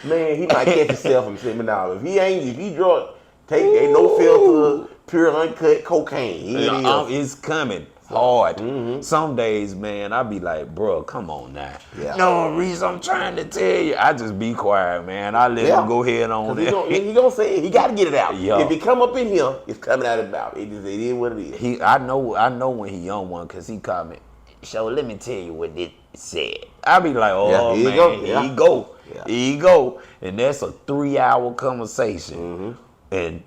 man. He might catch himself and say, "Now, if he drunk, ain't no filter, pure uncut cocaine. It's coming hard. Some days, man, I be like, bro, come on now. Yeah. No reason I'm trying to tell you. I just be quiet, man. I let him go ahead on He there. gonna say it. He gotta get it out. Yeah. If he come up in here, it's coming out of the mouth. It is what it is. I know when he on one because he called me. So let me tell you what this said. I be like, oh Yeah, here man, you go. here Yeah. you go, Yeah. here you go, and that's a 3-hour conversation, and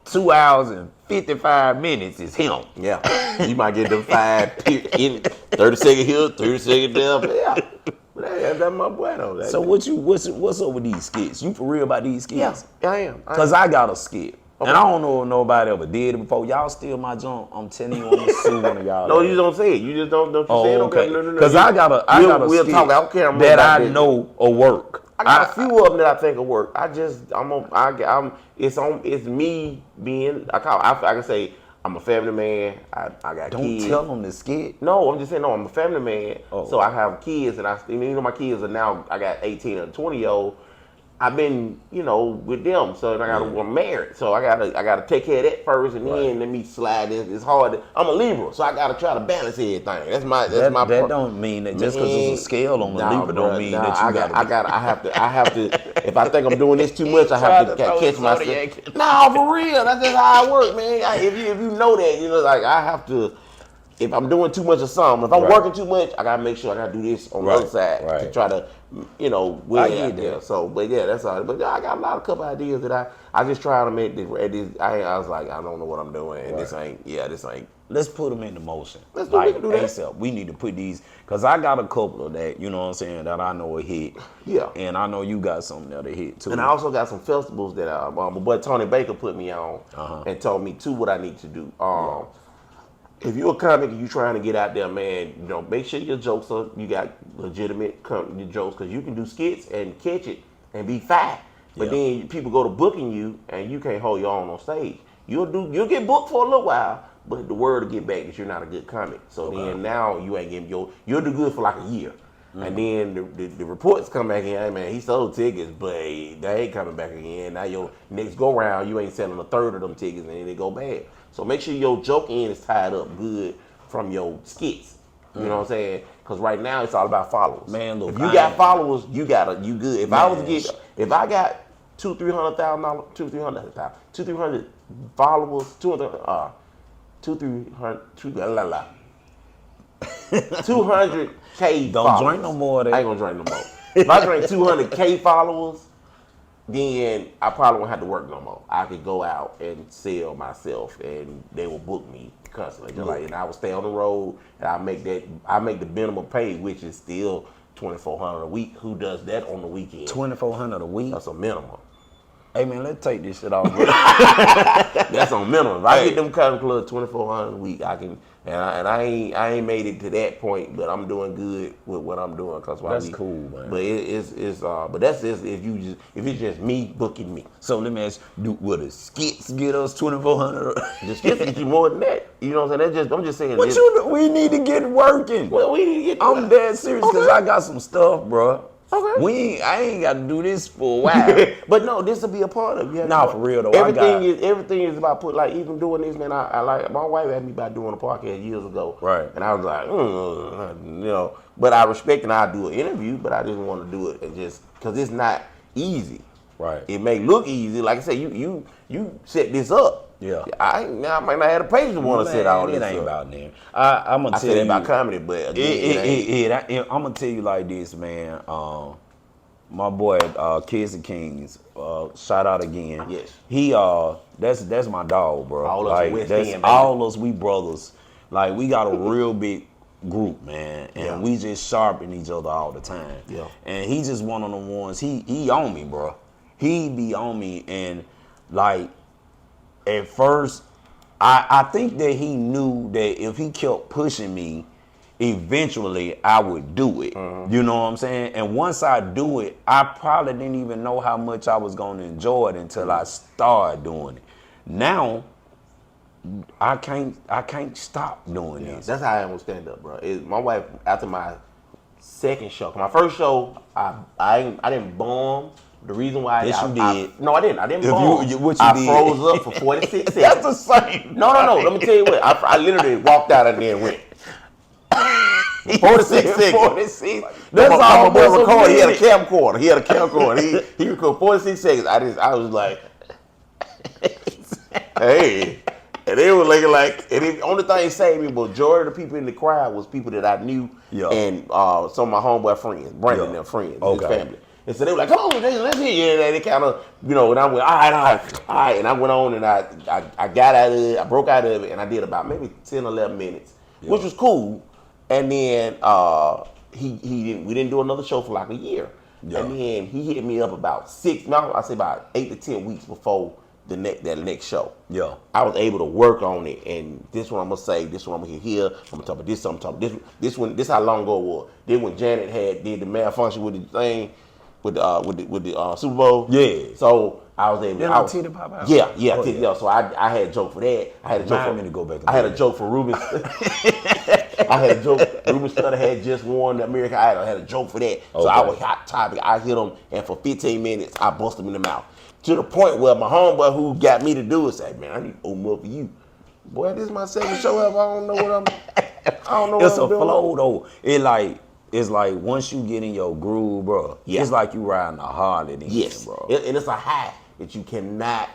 2 hours and 55 minutes is him. Yeah, you might get them 5 in 30 second here, 30 second there. But yeah, but that's my boy though. So what's up with these skits? You for real about these skits? Yeah, I am. Cause I got a skit. Okay. And I don't know if nobody ever did it before. Y'all steal my junk. I'm telling you, I'm gonna sue one of y'all. No, you don't say it. You just don't say it. Oh, okay. No. Because I got a we'll skit talk out camera that about I this. know will work. I got a few of them that I think will work. It's me being. I can say I'm a family man. I got Don't kids. tell them the skit. No, I'm just saying. No, I'm a family man. Oh. So I have kids, and my kids are now. I got 18 and 20-year-old. I've been, with them. So I'm married. So I gotta take care of that first, and then let me slide in. It's hard. I'm a Libra, so I gotta try to balance everything. That's my. That don't mean that just because there's a scale on the Libra don't mean that you I have to. If I think I'm doing this too much, I have to catch myself. No, for real. That's just how I work, man. If you know that, I have to. if I'm doing too much of something, if I'm Right. working too much, I gotta make sure I gotta do this on the other side to right. try to, I get that. Yeah. So, but yeah, that's all. But yeah, I got a couple ideas that I just try to make this. I was like, I don't know what I'm doing, and this ain't. Let's put them into motion. We Like can do that. ASAP. We need to put these, because I got a couple of that, you know what I'm saying, that I know a hit. Yeah. And I know you got something that'll hit too. And I also got some festivals that my boy Tony Baker put me on and told me too what I need to do. If you're a comic and you're trying to get out there, man, make sure your jokes you got legitimate jokes, because you can do skits and catch it and be fine. But then people go to booking you and you can't hold your own on stage. You'll get booked for a little while, but the word will get back that you're not a good comic. So then now you ain't getting you'll do good for like a year. And then the reports come back in, hey man, he sold tickets, but they ain't coming back again. Now your next go round, you ain't selling a third of them tickets, and then they go bad. So make sure your joke end is tied up good from your skits. You know what I'm saying? Because right now it's all about followers. Man, look, if you got followers, you good. If I got $200,000, $300,000 followers, 200K Don't followers. drink no more of that. I ain't gonna drink no more. If I drink 200K followers, then I probably won't have to work no more. I could go out and sell myself, and they will book me constantly. And I will stay on the road, and I make the minimum pay, which is still $2,400 a week. Who does that on the weekend? $2,400 a week. That's a minimum. Hey man, let's take this shit off. Bro. That's on minimum. If I get them comedy clubs $2,400 a week, I can. And I ain't made it to that point, but I'm doing good with what I'm doing. That's cool, man. But but that's just if it's just me booking me. So let me ask you, will the skits get us $2,400? The skits get you more than that. You know what I'm saying? I'm just saying. We need to get working. Well, we need to get. I'm dead serious because I got some stuff, bro. Okay. I ain't got to do this for a while. But no, this will be a part of it. Nah, for real though. Everything is about even doing this, man. I like my wife had me about doing a podcast years ago. Right. And I was like, but I respect and I do an interview, but I just want to do it and just because it's not easy. Right. It may look easy. Like I said, you set this up. Yeah. I might not have the patience to want to set all this up. It ain't up. about them. I'm gonna tell you about comedy, but again, I'm gonna tell you like this, man. My boy, Kids and Kings, shout out again. Yes. He that's my dog, bro. All us West End, baby. All us, we brothers. Like we got a real big group, man, and we just sharpen each other all the time. Yeah. And he just one of them ones. He on me, bro. He be on me, and like at first, I think that he knew that if he kept pushing me, eventually I would do it. You know what I'm saying? And once I do it, I probably didn't even know how much I was going to enjoy it until I started doing it. Now, I can't stop doing this. That's how I am with stand up, bro. My wife, after my second show, my first show, I didn't bomb. The reason why Yes, you did. No, I didn't. I didn't If bomb. what you I did. froze up for 46 seconds. That's the same. No. Let me tell you what. I literally walked out and then went. 46 seconds. 46. That's my all boy recorded. He had a camcorder. He recorded 46 seconds. I was like, hey. And they were looking like, and the only thing saved me, majority of the people in the crowd was people that I knew and some of my homeboy friends, Brandon and their friends, his family. And so they were like, come on, Jason, let's hear you. And they kind of, and I went, all right. And I went on and I got out of it, I broke out of it, and I did about maybe 10, 11 minutes, which was cool. And then we didn't do another show for like a year. Yeah. And then he hit me up about 8 to 10 weeks before that next show. Yeah. I was able to work on it, and this one I'm gonna say, this one I'm gonna hear. I'm gonna talk about this. I'm talking about this one. This how long ago it was. Then when Janet did the malfunction with the thing, with the Super Bowl. Yeah. So I was able. Then titty pop out. Yeah. Yeah. So I had a joke for that. I had a joke to go back. I had a joke for Ruben. I had a joke. Ruben Studdard had just won the American Idol. I had a joke for that. So I was hot topic. I hit him, and for 15 minutes, I bust him in the mouth. To the point where my homeboy who got me to do it said, man, I need to open up for you. Boy, this is my second show ever. I don't know what I'm doing. It's a flow, though. It's like once you get in your groove, bro, it's like you riding a Harley then, bro. And it's a high that you cannot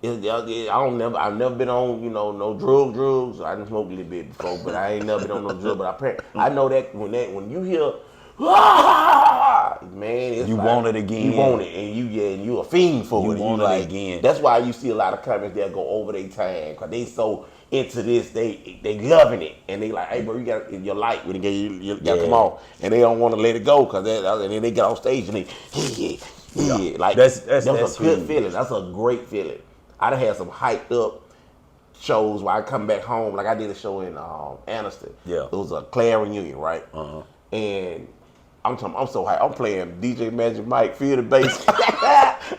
I've never been on, no drugs. I done smoked a little bit before, but I ain't never been on no drugs. But I know that when you hear, man, it's You like, want it again. You want it, and you a fiend for it. You want it again. That's why you see a lot of comments that go over their time, cause they so into this, they loving it, and they like, hey bro, you got your light when you got to come on, and they don't want to let it go, cause and then they get off stage and they like that's a good feeling. That's a great feeling. I done had some hyped up shows where I come back home, like I did a show in Anniston. Yeah, it was a Claire reunion, right? And I'm so hyped. I'm playing DJ Magic Mike, Feel the Bass,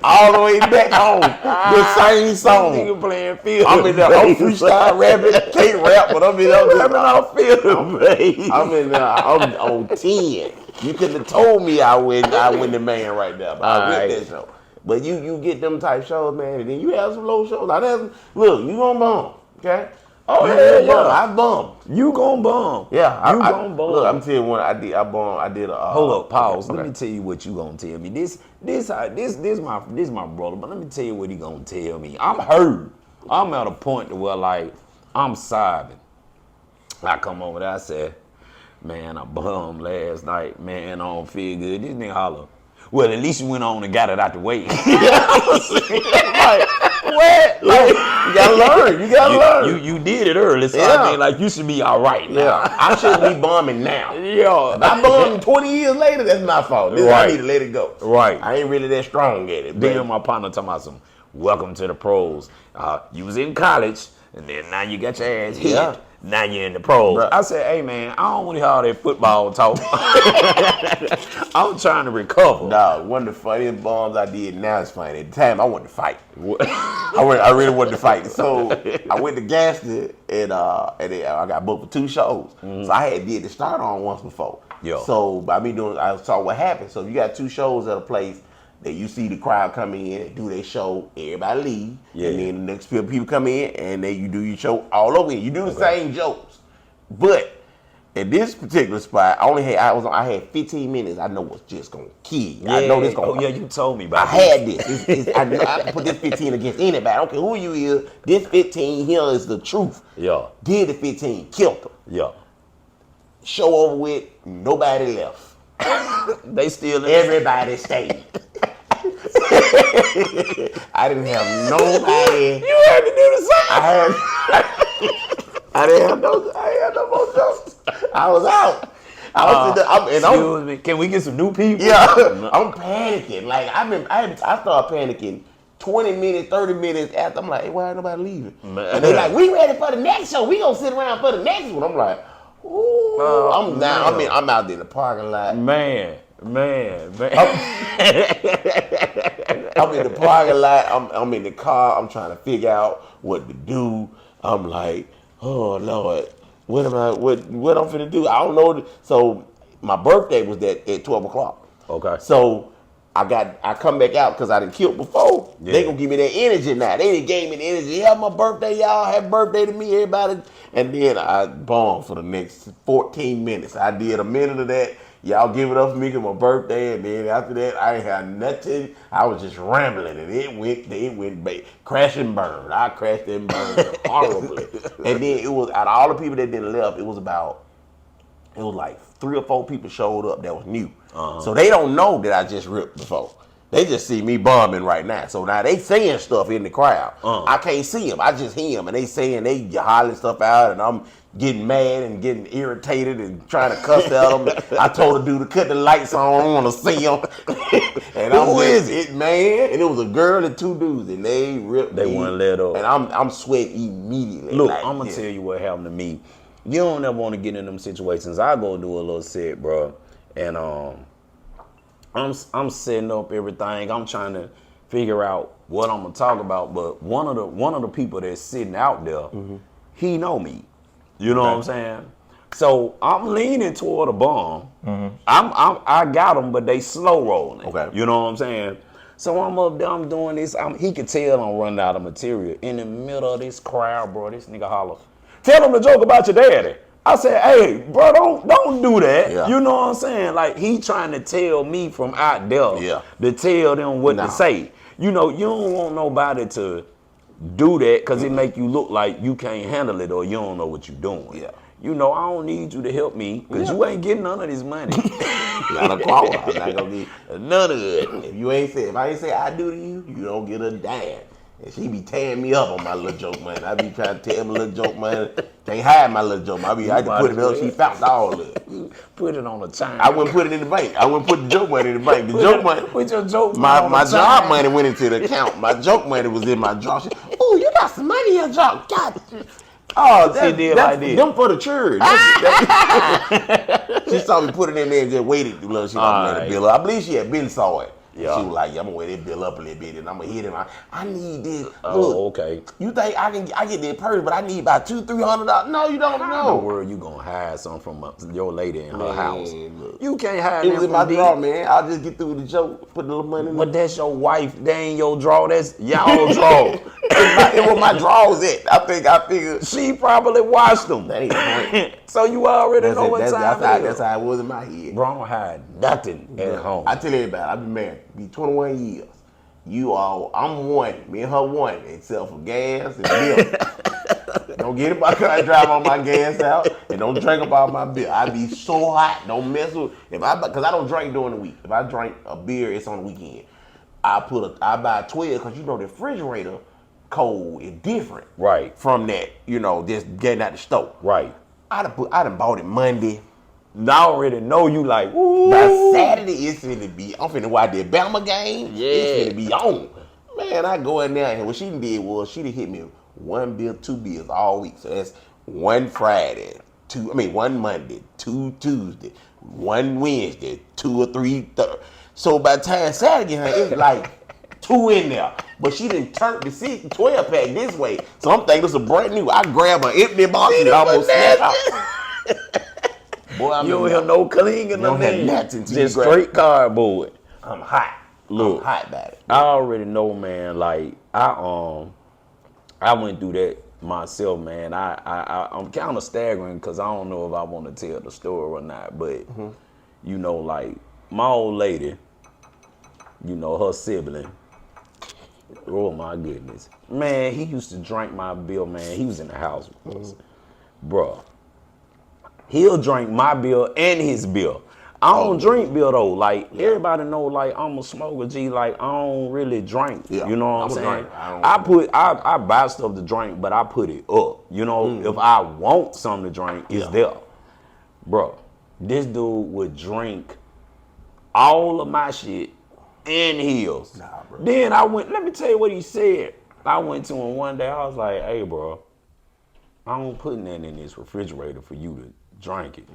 all the way back home. The same song. Nigga playing Feel I'm in there, I'm freestyle rapping, can't rap, but I'm in there rapping off Feel the Bass. I'm in there, I'm on 10. You couldn't have told me I win the man right there, but I win that show. But you get them type shows, man, and then you have some low shows. Look, you gonna bum, okay? Oh yeah, I bummed. You gon' bum. Yeah, you gon' bum. Look, I'm telling you one. I did a. Hold up, pause. Okay. Let me tell you what you gonna tell me. This my brother, but let me tell you what he gonna tell me. I'm hurt. I'm at a point to where like I'm sobbing. I come over there. I said, man, I bummed last night. Man, I don't feel good. This nigga holler. Well, at least you went on and got it out the way. Like, what? Like, you gotta learn. You gotta learn. You did it early, so I mean, like, you should be all right now. Yeah, I shouldn't be bumming now. Yeah. If I bum 20 years later, that's my fault. I need to let it go. Right. I ain't really that strong at it. Then my partner talking about some, welcome to the pros. You was in college, and then now you got your ass hit. Yeah. Now you're in the pros. Bruh. I said, hey, man, I don't want to hear all that football talk. I'm trying to recover. Dog, one of the funniest bombs I did now is funny. At the time, I wanted to fight. I really wanted to fight. So I went to Gaston, and I got booked for 2 shows. So I had did the start on once before. Yo. So by me doing, I saw what happened. So you got 2 shows at a place that you see the crowd come in and do their show, everybody leave, and then the next few people come in and then you do your show all over again. You do the same jokes, but at this particular spot, I had 15 minutes. I know what's just gonna kill you. I know this gonna. Oh yeah, you told me about. I had this. I can put this 15 against anybody. I don't care who you is. This 15 here is the truth. Yeah. Did the 15, killed them. Yeah. Show over with. Nobody left. They still. Everybody stayed. I didn't have nobody. You had to do the same. I didn't have no more jokes. I was out. Excuse me. Can we get some new people? Yeah, I'm panicking. Like I started panicking 20 minutes, 30 minutes after. I'm like, hey, why ain't nobody leaving? Man. And they like, we ready for the next show. We gonna sit around for the next one. I'm like, ooh, I'm down. I'm out there in the parking lot. Man. I'm in the parking lot. I'm in the car. I'm trying to figure out what to do. I'm like, oh Lord, what I'm finna do? I don't know. So my birthday was at 12 o'clock. Okay. So I come back out because I done killed before. Yeah. They gonna give me that energy now. They done gave me the energy. Yeah, my birthday, y'all. Happy birthday to me, everybody. And then I bombed for the next 14 minutes. I did a minute of that. Y'all give it up for me because my birthday, and then after that, I ain't had nothing. I was just rambling, and it went crash and burn. I crashed and burned horribly. And then it was, out of all the people that didn't left, it was like 3 or 4 people showed up that was new. So they don't know that I just ripped before. They just see me bombing right now. So now they saying stuff in the crowd. I can't see them. I just hear them, and they hollering stuff out, and I'm getting mad and getting irritated and trying to cuss at them. I told the dude to cut the lights on. I don't want to see them. And Who is it, man? And it was a girl and 2 dudes, and they ripped me. They weren't let up. And I'm sweating immediately. Look, I'm gonna tell you what happened to me. You don't ever want to get in them situations. I go do a little set, bro, and I'm setting up everything. I'm trying to figure out what I'm gonna talk about. But one of the people that's sitting out there, he know me. You know what I'm saying? So I'm leaning toward a bomb. I got them, but they slow rolling. Okay. You know what I'm saying? So I'm up there, I'm doing this. He can tell I'm running out of material. In the middle of this crowd, bro, this nigga holler, tell him the joke about your daddy. I said, hey, bro, don't do that. Yeah. You know what I'm saying? Like, he trying to tell me from out there to tell them what to say. You know, you don't want nobody to do that because it make you look like you can't handle it or you don't know what you're doing. Yeah. You know, I don't need you to help me because you ain't getting none of this money. Not a quarter. I'm not gonna get none of it. If I ain't say I do to you, you don't get a dime. And she be tearing me up on my little joke money. I be trying to tell my little joke money. Can't hide my little joke money. I had to put it up. She found all of it. Put it on a time. I wouldn't put it in the bank. I wouldn't put the joke money in the bank. The joke money. Put your joke money. My job time. money went into the account. My joke money was in my job. Oh, you got some money in your job. God. Oh, that's them for the church. She saw me put it in there and just waited. She let the bill up. I believe she had been saw it. Yeah. She was like, I'm gonna weigh that bill up a little bit and I'm gonna hit him. I need this. Look, okay. You think I get that purse, but I need about $200-$300. No, you don't know. How in the world you gonna hide something from your lady in her house? Look, you can't hide it was in my drawer, man. I'll just get through with the joke, put a little money in But that's your wife. That ain't your drawer. That's y'all drawer. It was my drawers at. I figured she probably washed them. That ain't the point. So you already know what time that's how it was in my head. Bro, I don't hide nothing at home. I tell everybody, I've been married, be 21 years. I'm one, me and her one, except for gas and bill. Don't get in my car and drive on my gas out, and don't drink about my bill. I be so hot, don't mess with, because I don't drink during the week. If I drink a beer, it's on the weekend. I buy a 12, because you know the refrigerator cold is different. Right. From that, just getting out the stove. Right. I done bought it Monday. I already know you like, woo. By Saturday, it's finna be, I'm finna watch the Bama game. Yeah. It's finna be on. Man, I go in there, and what she did was, she done hit me one bill, 2 bills all week. So that's one Friday, one Monday, 2 Tuesday, 1 Wednesday, 2 or 3 Thursday. So by the time Saturday, it's like 2 in there. But she done turned the 12 pack this way. So I'm thinking it's a brand new. I grab an empty box and almost snap out. Boy, you don't hear no clinging or nothing. Just straight cardboard. I'm hot. Look, I'm hot about it. I already know, man. Like I went through that myself, man. I'm kind of staggering because I don't know if I want to tell the story or not. But like my old lady, her sibling. Oh my goodness, man. He used to drink my bill, man. He was in the house with us, bruh. He'll drink my bill and his bill. I don't drink beer though. Like everybody know, like I'm a smoker. G. Like I don't really drink. Yeah. You know what I'm saying? I buy stuff to drink, but I put it up. You know, if I want something to drink, it's there, bro. This dude would drink all of my shit and his. Nah, bro. Then I went. Let me tell you what he said. I went to him one day. I was like, "Hey, bro, I don't put nothing in this refrigerator for you to drink it."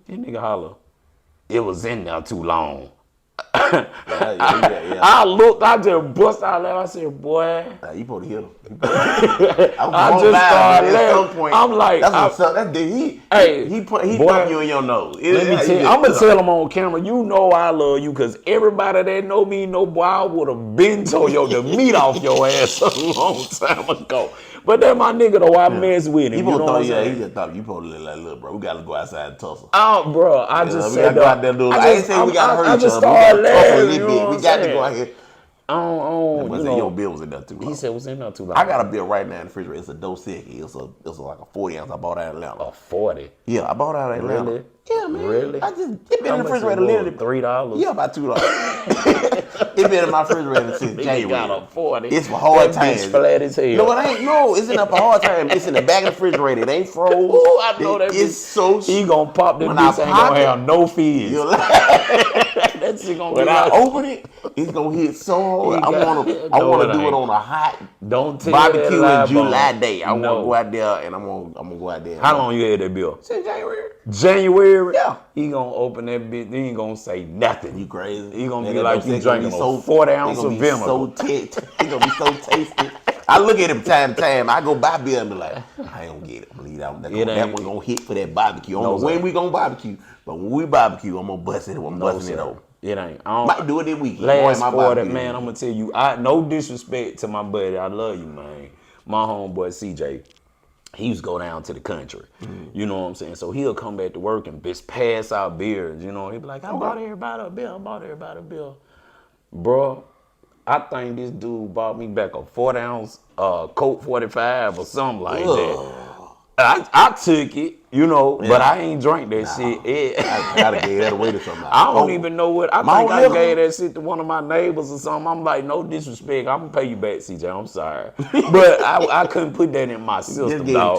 That nigga holler, "It was in there too long." I looked, I just bust out laughing. I said, "Boy." You supposed to hit him. I just started laughing. I'm like, he put you in your nose. I'm going to tell him on camera, you know I love you, because everybody that know me know, boy, I would have been told the meat off your ass a long time ago. But that my nigga though, I mess with him. He just thought you supposed to look like, look, bro, we gotta go outside and tussle. Oh, bro, I just said that. I ain't saying we gotta hurt each other. I just started laughing. We got to go out here. Your bill was in there too long. He said was in there too long. I got a bill right now in the refrigerator. It's a Dos Equis. It's like a 40 ounce. I bought out of Atlanta. A 40? Yeah, I bought out of Atlanta. Really? Yeah, man. Really? It been in the refrigerator literally $3. Yeah, about $2. It been in my refrigerator since January. Got a 40. It's for hard times. It's flat as hell. No, it ain't. No, it's in there for hard times. It's in the back of the refrigerator. It ain't froze. Ooh, I know that. It's so. He gonna pop that bitch. Ain't gonna have no fizz. That shit gonna when I open it, it's gonna hit so hard. I wanna do it on a hot barbecue in July day. I wanna go out there and I'm gonna go out there. How long you had that bill? Since January. January? Yeah. He gonna open that bitch. He ain't gonna say nothing. You crazy? He gonna be like you drinking a 40 ounce of vinegar. He gonna be so tasty. I look at him time to time. I go buy beer and be like, I ain't gonna get it. I'm gonna leave that one. That one gonna hit for that barbecue. I don't know when we gonna barbecue, but when we barbecue, I'm gonna bust it. I'm busting it over. It ain't. Might do it this week. Last 40, man, I'm gonna tell you, no disrespect to my buddy. I love you, man. My homeboy CJ, he used to go down to the country. You know what I'm saying? So he'll come back to work and just pass out beers. You know, he'll be like, I bought everybody a beer. Bro, I think this dude bought me back a 40-ounce Coke 45 or something like that. I took it, but I ain't drank that shit. I gotta give that away to somebody. I don't even know what. I think I liquor? gave that shit to one of my neighbors or something. I'm like, no disrespect. I'm gonna pay you back, CJ. I'm sorry, but I couldn't put that in my system. Just gave dog.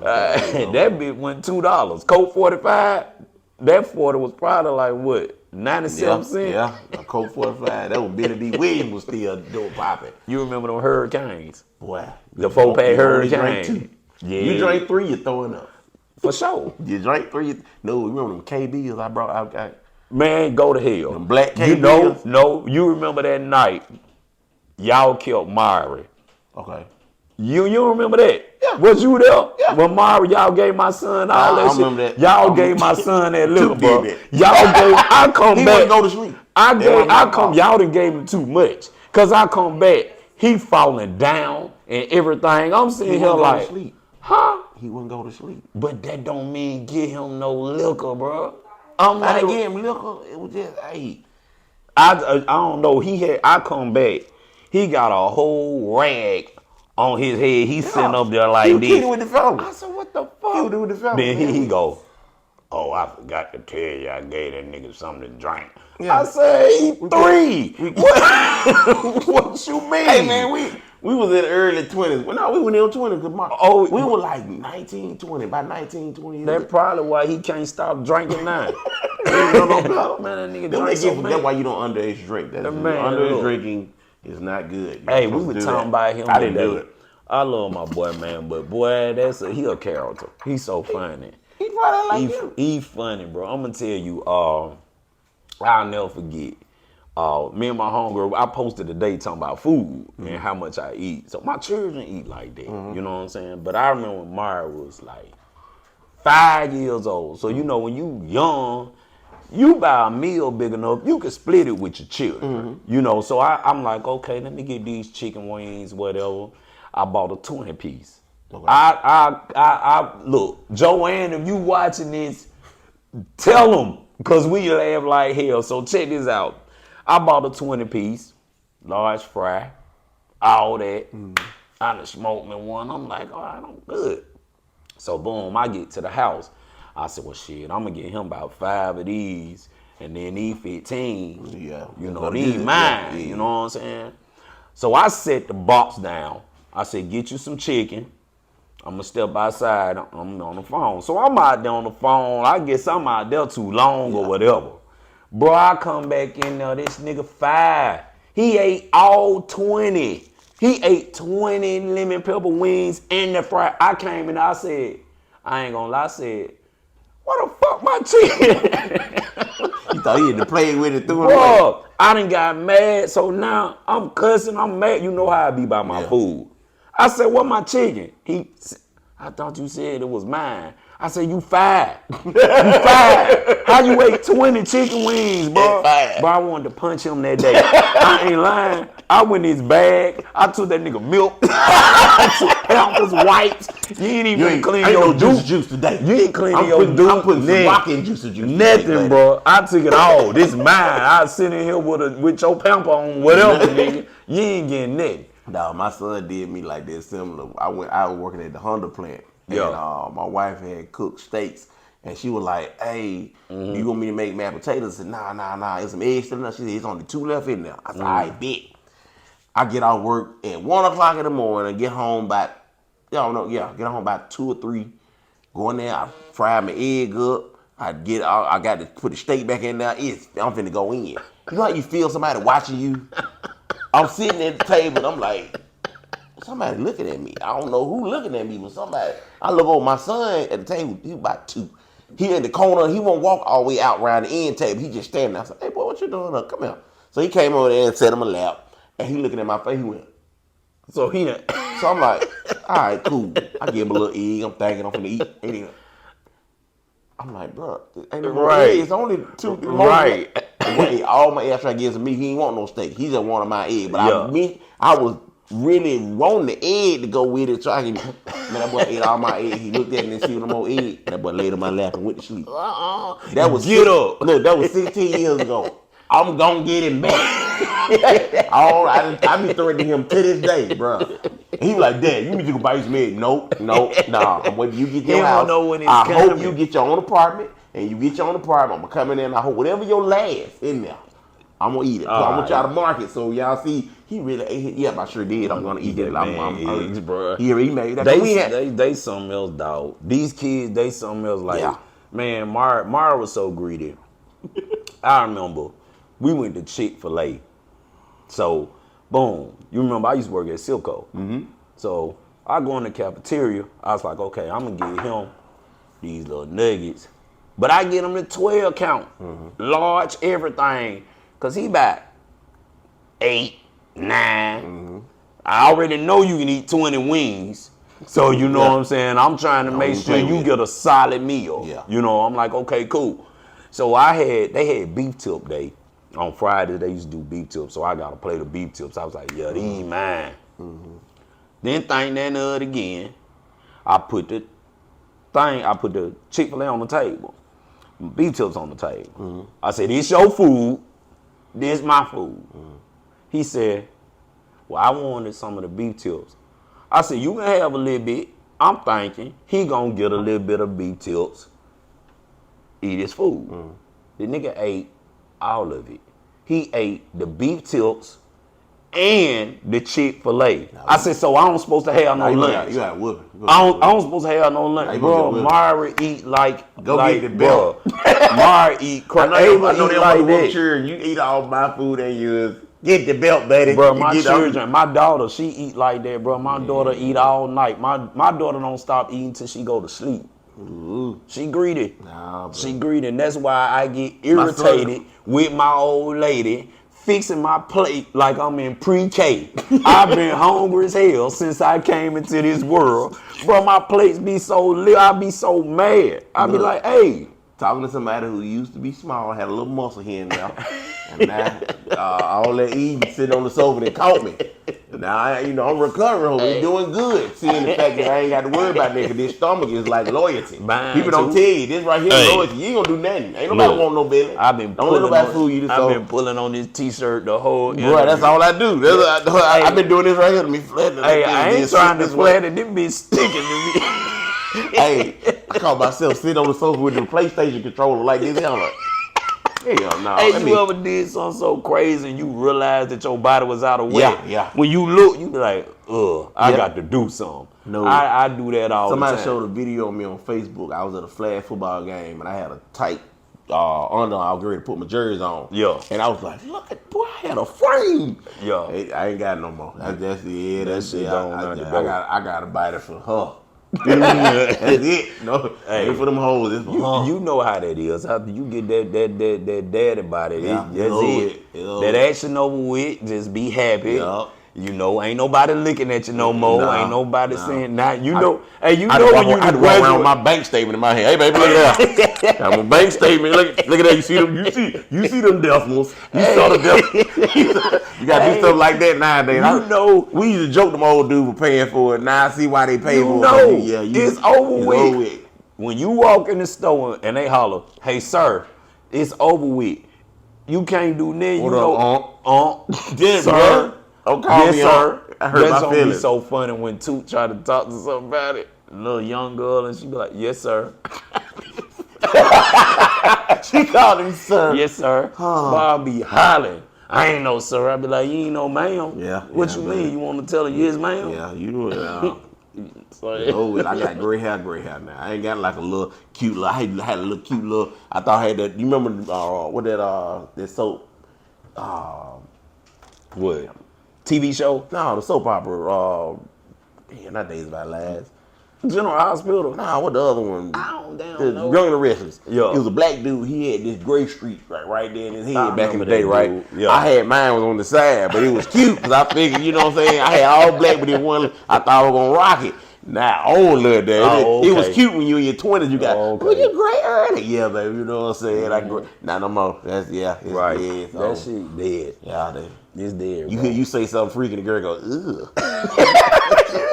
$2. That bitch went $2. Coke 45. That 40 was probably like what 97 cents. Yeah, a Coke 45. That was Billy D. Williams was still doing popping. You remember them Hurricanes? Boy, The 4-pack you only Hurricane. drank 2. Yeah, You drank 3, you're throwing up. for sure. You drank 3. No, you remember them KBs I brought out? Man, go to hell. Them black You KBs? no. You remember that night? Y'all killed Mari. Okay. You remember that? Yeah. Was you there? Yeah. When Mari, y'all gave my son all that I shit. remember that. Y'all gave my son that liquor, bro. did that. Y'all gave. I come He back. wouldn't go to sleep. Y'all done gave him too much. Cause I come back, he falling down and everything. I'm sitting here wouldn't go to like, sleep. huh? He wouldn't go to sleep. But that don't mean give him no liquor, bro. I'm I like, didn't give him liquor. It was just, hey. I don't know. I come back. He got a whole rag on his head. He's sitting up there like He was this. kidding with the fellas. I said, what the He fuck? was doing the fellas. Then man. he go, oh, I forgot to tell you, I gave that nigga something to drink. Yeah. I said, he 3. What you mean? Hey, man, we was in the early 20s. Well, no, we were in the 20s. We were like 19, 20. By 19, 20 That's years. probably why he can't stop drinking now. No, man, Man, that nigga Them drink they so get- bad. That's why you don't underage drink. That's Man, underage look. drinking is not good. You're Hey, not we supposed were to do talking that. about him I didn't today. do it. I love my boy, man, but boy, he a character. He's so funny. He probably like you. He funny, bro. I'm gonna tell you, I'll never forget. Me and my homegirl, I posted today talking about food and how much I eat. So my children eat like that, you know what I'm saying? But I remember when Mara was like 5 years old. So you know when you young, you buy a meal big enough, you can split it with your children. You know, so I'm like, okay, let me get these chicken wings, whatever. I bought a 20-piece. Okay. I look, Joanne, if you watching this, tell them, because we laugh like hell. So check this out. I bought a 20-piece, large fry, all that. I done smoked me one. I'm like, all right, I'm good. So boom, I get to the house. I said, well, shit, I'm going to get him about 5 of these, and then these 15, Yeah. you know, these mine, you know what I'm saying? So I set the box down. I said, get you some chicken. I'm going to step outside. I'm on the phone. So I'm out there on the phone. I guess I'm out there too long or whatever. Bro, I come back in there, this nigga 5. He ate all 20. He ate 20 lemon pepper wings and the fry. I came in, I said, I ain't gonna lie, I said, what the fuck my chicken? You thought he had to play with it through it away. Bro, I done got mad, so now I'm cussing, I'm mad. You know how I be by my food. I said, what my chicken? I thought you said it was mine. I said, you 5. You 5. How you ate 20 chicken wings, bro? Bro, I wanted to punch him that day. I ain't lying. I went in his bag. I took that nigga milk. I took Pampers wipes. You ain't even clean your juice today. You ain't cleaning your juice. I'm putting some walking juice. Nothing, bro. I took it all. This mine. I was sitting here with your pamper on, whatever, nigga. You ain't getting nothing. No, my son did me like that similar. I was working at the Honda plant. Yeah. And my wife had cooked steaks. And she was like, hey, you want me to make mashed potatoes? I said, nah. There's some eggs still in there. She said, there's only 2 left in there. I said, I bet. I get out work at 1 o'clock in the morning, get home by, get home by 2 or 3. Go in there, I fry my egg up. I got to put the steak back in there. I'm finna go in. You know how you feel somebody watching you? I'm sitting at the table and I'm like, somebody looking at me. I don't know who looking at me, but somebody. I look over my son at the table. He about 2. He in the corner. He won't walk all the way out around the end table. He just standing there. I said, hey, boy, what you doing up? Come here. So he came over there and sat on my lap. And he looking at my face. He went. So I'm like, all right, cool. I give him a little egg. I'm thinking I'm finna eat. And he, I'm like, bro, ain't no more eggs. It's only 2. Right. All my extra gives to me. He ain't want no steak. He just wanted my egg. But I was really wanting the egg to go with it. So I can, man, that boy ate all my egg. He looked at it and see no more egg. That boy laid on my lap and went to sleep. That was Get up. Look, that was 16 years ago. I'm gonna get him back. I be threatening him to this day, bro. He like, Dad, you need to go buy some eggs. Nope, nah. I'm waiting. You get your house. I hope you get your own apartment, and you get your own apartment. I'm gonna come in there and I hope whatever your last in there, I'm gonna eat it. I want y'all to mark it so y'all see he really ate it. Yeah, I sure did. I'm gonna eat it. Eggs, bro. He made that. They something else, dog. These kids, they something else. Like, man, Mara was so greedy. I remember we went to Chick-fil-A. So, boom. You remember I used to work at Silco. Mm-hmm. So I go in the cafeteria. I was like, okay, I'm gonna give him these little nuggets, but I get him the 12 count, large everything, cause he about 8, 9. I already know you can eat 20 wings. So you know what I'm saying? I'm trying to make sure you get a solid meal. Yeah. You know, I'm like, okay, cool. So they had beef tip day. On Fridays, they used to do beef tips, so I got a plate of beef tips. I was like, yeah, these mine. Then think that nut again. I put the Chick-fil-A on the table. Beef tips on the table. I said, this your food. This my food. He said, well, I wanted some of the beef tips. I said, you can have a little bit. I'm thinking he gonna get a little bit of beef tips, eat his food. The nigga ate all of it. He ate the beef tips and the Chick-fil-A. I said, so I don't supposed to have no lunch. You got whooping. I don't supposed to have no lunch. Bro, Mara eat like get the belt. Mara eat crap. I know they want to whoop children. You eat all my food and yours. Get the belt, buddy. Bro, my children, my daughter, she eat like that, bro. My daughter eat all night. My daughter don't stop eating till she go to sleep. She greedy. She greedy, and that's why I get irritated with my old lady fixing my plate like I'm in pre-K. I've been hungry as hell since I came into this world. Bro, my plates be so lit, I be so mad. I be like, hey. Talking to somebody who used to be small, had a little muscle here and there. And now, all that eating, sitting on the sofa, they caught me. Now, I'm recovering, we're doing good. Seeing the fact that I ain't got to worry about that, because this stomach is like loyalty. People don't tell you, this right here is loyalty. You ain't gonna do nothing. Ain't nobody want no belly. Don't let nobody fool you. I've been pulling on this t-shirt the whole Bro, that's all I do. I've been doing this right here to me flatten. Hey, I ain't trying to flatten. Them be sticking to me. Hey, I caught myself sitting on the sofa with the PlayStation controller like this. I'm like, hell no. Hey, you ever did something so crazy and you realized that your body was out of whack? Yeah. When you look, you be like, I got to do something. No. I do that all the time. Somebody showed a video of me on Facebook. I was at a flag football game and I had a tight under. I was ready to put my jersey on. Yeah. And I was like, look at, boy, I had a frame. Yeah. Hey, I ain't got no more. That's it. That shit don't I got to buy it for her. That's it. No, ain't for them hoes. It's for her. You know how that is. After you get that daddy body, that's it. That action over with. Just be happy. Yeah. You know, ain't nobody looking at you no more. Ain't nobody saying that. You know, I when you I walk around with my bank statement in my hand. Hey, baby, look at that. I'm a bank statement. Look at that. You see them? You see them decimals? You saw the decimals. You gotta do stuff like that nowadays. We used to joke them old dudes were paying for it. Now I see why they pay for it. It's over with. When you walk in the store and they holler, "Hey, sir, it's over with." You can't do nothing. What up, sir? Don't call me sir. I hurt That's my gonna feelings. be so funny when Toot try to talk to somebody, a little young girl, and she be like, "Yes, sir." She called him sir. Yes, sir. I'll be hollering. I ain't no sir. I be like, you ain't no ma'am. Yeah. What you mean? You want to tell her yes, ma'am? Yeah, you do it. I got gray hair now. I ain't got like a little cute little. I had a little cute little. I thought I had that. You remember what that soap? What? TV show? No, the soap opera. Man, that Days of Our Lives. General Hospital. Nah, what the other one? I don't damn know. Young and the Restless. Yeah. He was a black dude. He had this gray streak right there in his head back in the remember day, that right? dude. Yeah. I had mine was on the side, but it was cute because I figured, you know what I'm saying? I had all black, but it one I thought I was gonna rock it. Nah, I don't love that. It was cute when you in your 20s. You got, well, you're gray early. Yeah, baby, you know what I'm saying? Nah, no more. That's, it's right. dead. So. That shit dead. Yeah, it's dead. You hear you say something freaking, the girl goes, ugh.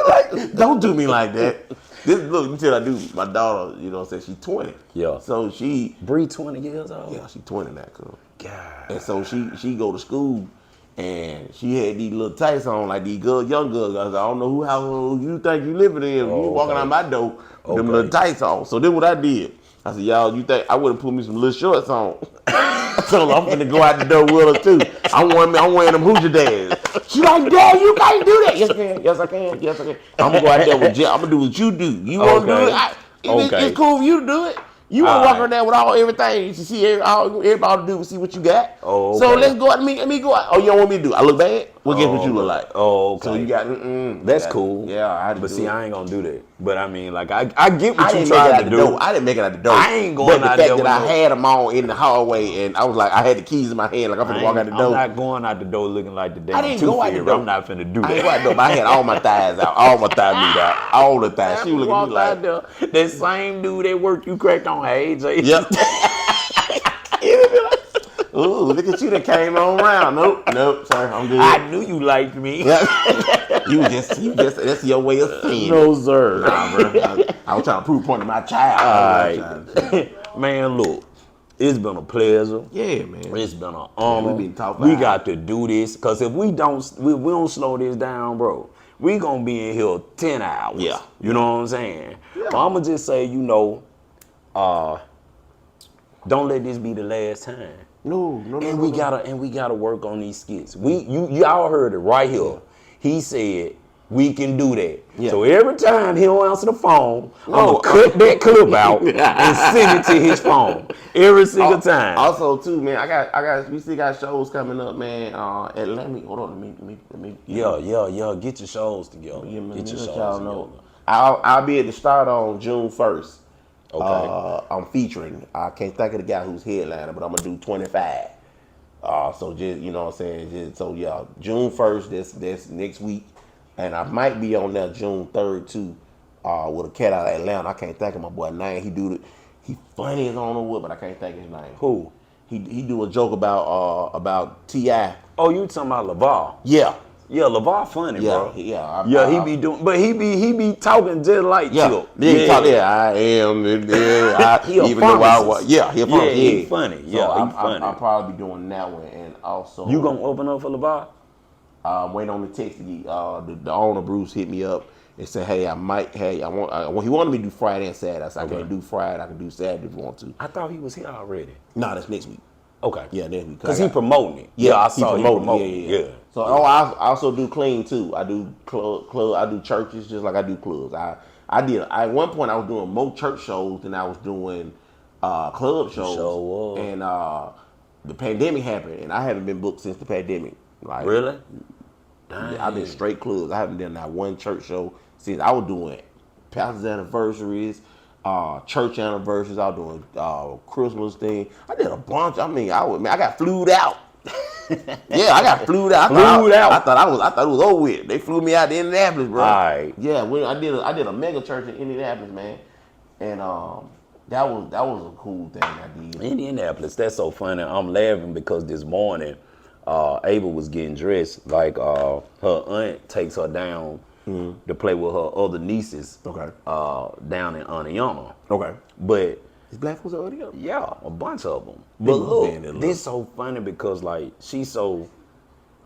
Like, don't do me like that. Look, you see what I do. My daughter, you know what I'm saying, she's 20. Yeah. So she Bree 20 years old? Yeah, she's 20 now, cuz. God. And so she go to school and she had these little tights on like these young girls. I don't know who house you think you living in. You walking out my door with them little tights on. So then what I did, I said, y'all, you think I would have put me some little shorts on? So I'm finna go out the door with her too. I'm wearing them hoochie dads. She like, Dad, you can't do that. Yes, I can. Yes, I can. Yes, I can. I'm gonna go out there with Jeff. I'm gonna do what you do. You wanna do it? It's cool for you to do it. You want to walk around there with everything. You see everybody do see what you got. Oh, okay. So let's go out and let me go out. Oh, you don't want me to do it? I look bad? Well, guess what you look like? Oh, okay. So you got, that's cool. Yeah, but see, I ain't gonna do that. But I mean, like, I get what you trying to do. I didn't make it out the door. I ain't going out there. But the fact that I had them on in the hallway and I was like, I had the keys in my hand, like I'm finna walk out the door. I'm not going out the door looking like the damn I didn't go out the door. I'm not finna do that. I ain't go out the door, but I had all my thighs out, all my thigh meat out, all the thighs. She was looking at me like, that same dude that worked you cracked on her AJ. Yep. Ooh, look at you that came on around. Nope, sir, I'm good. I knew you liked me. you just, that's your way of saying no, sir. Nah, bro. I was trying to prove a point to my child. All right. Man, look, it's been a pleasure. Yeah, man. It's been an honor. We been talking. We got to do this, because if we don't slow this down, bro, we gonna be in here 10 hours. Yeah. You know what I'm saying? Yeah. But I'm gonna just say, don't let this be the last time. No. And we gotta work on these skits. Y'all heard it right here. He said we can do that. Yeah. So every time he don't answer the phone, I'm gonna cut that clip out and send it to his phone every single time. Also, too, man, we still got shows coming up, man. Let me hold on. Let me. Yeah. Get your shows together. Get your shows together. I'll be at the start on June 1st. Okay. I'm featuring. I can't think of the guy who's headliner, but I'm gonna do 25. So just you know what I'm saying. June 1st. That's next week, and I might be on there June 3rd too, with a cat out of Atlanta. I can't think of my boy name. He funny as I don't know what, but I can't think of his name. Who? He do a joke about T.I. Oh, you talking about LeVar? Yeah. Yeah, LeVar funny, bro. Yeah. He be doing, but he be talking just like Chip. I am. He funny. He funny. So Yeah, he funny. I'll probably be doing that one, and also you gonna open up for LeVar? Waiting on the text. The owner Bruce hit me up and said, "Hey, I want." He wanted me to do Friday and Saturday. I said, "I can't do Friday. I can do Saturday if you want to." I thought he was here already. No, that's next week. Okay. Yeah, next week. Because he promoting it. Yeah, I saw he promoting it. Yeah. So I also do clean too. I do club. I do churches just like I do clubs. At one point I was doing more church shows than I was doing club shows. Sure was. And the pandemic happened, and I haven't been booked since the pandemic. Like, really? Dang. I've been straight clubs. I haven't done that one church show since I was doing pastors' anniversaries, church anniversaries. I was doing Christmas thing. I did a bunch. I got flued out. Yeah, I got flued out. I thought it was over with. They flew me out to Indianapolis, bro. All right. Yeah, I did a mega church in Indianapolis, man, and that was a cool thing I did. Indianapolis, that's so funny. I'm laughing because this morning, Ava was getting dressed like her aunt takes her down to play with her other nieces. Okay. Down in Aniana. Okay. But is black folks already up? Yeah, a bunch of them. But look, this so funny because like she's so,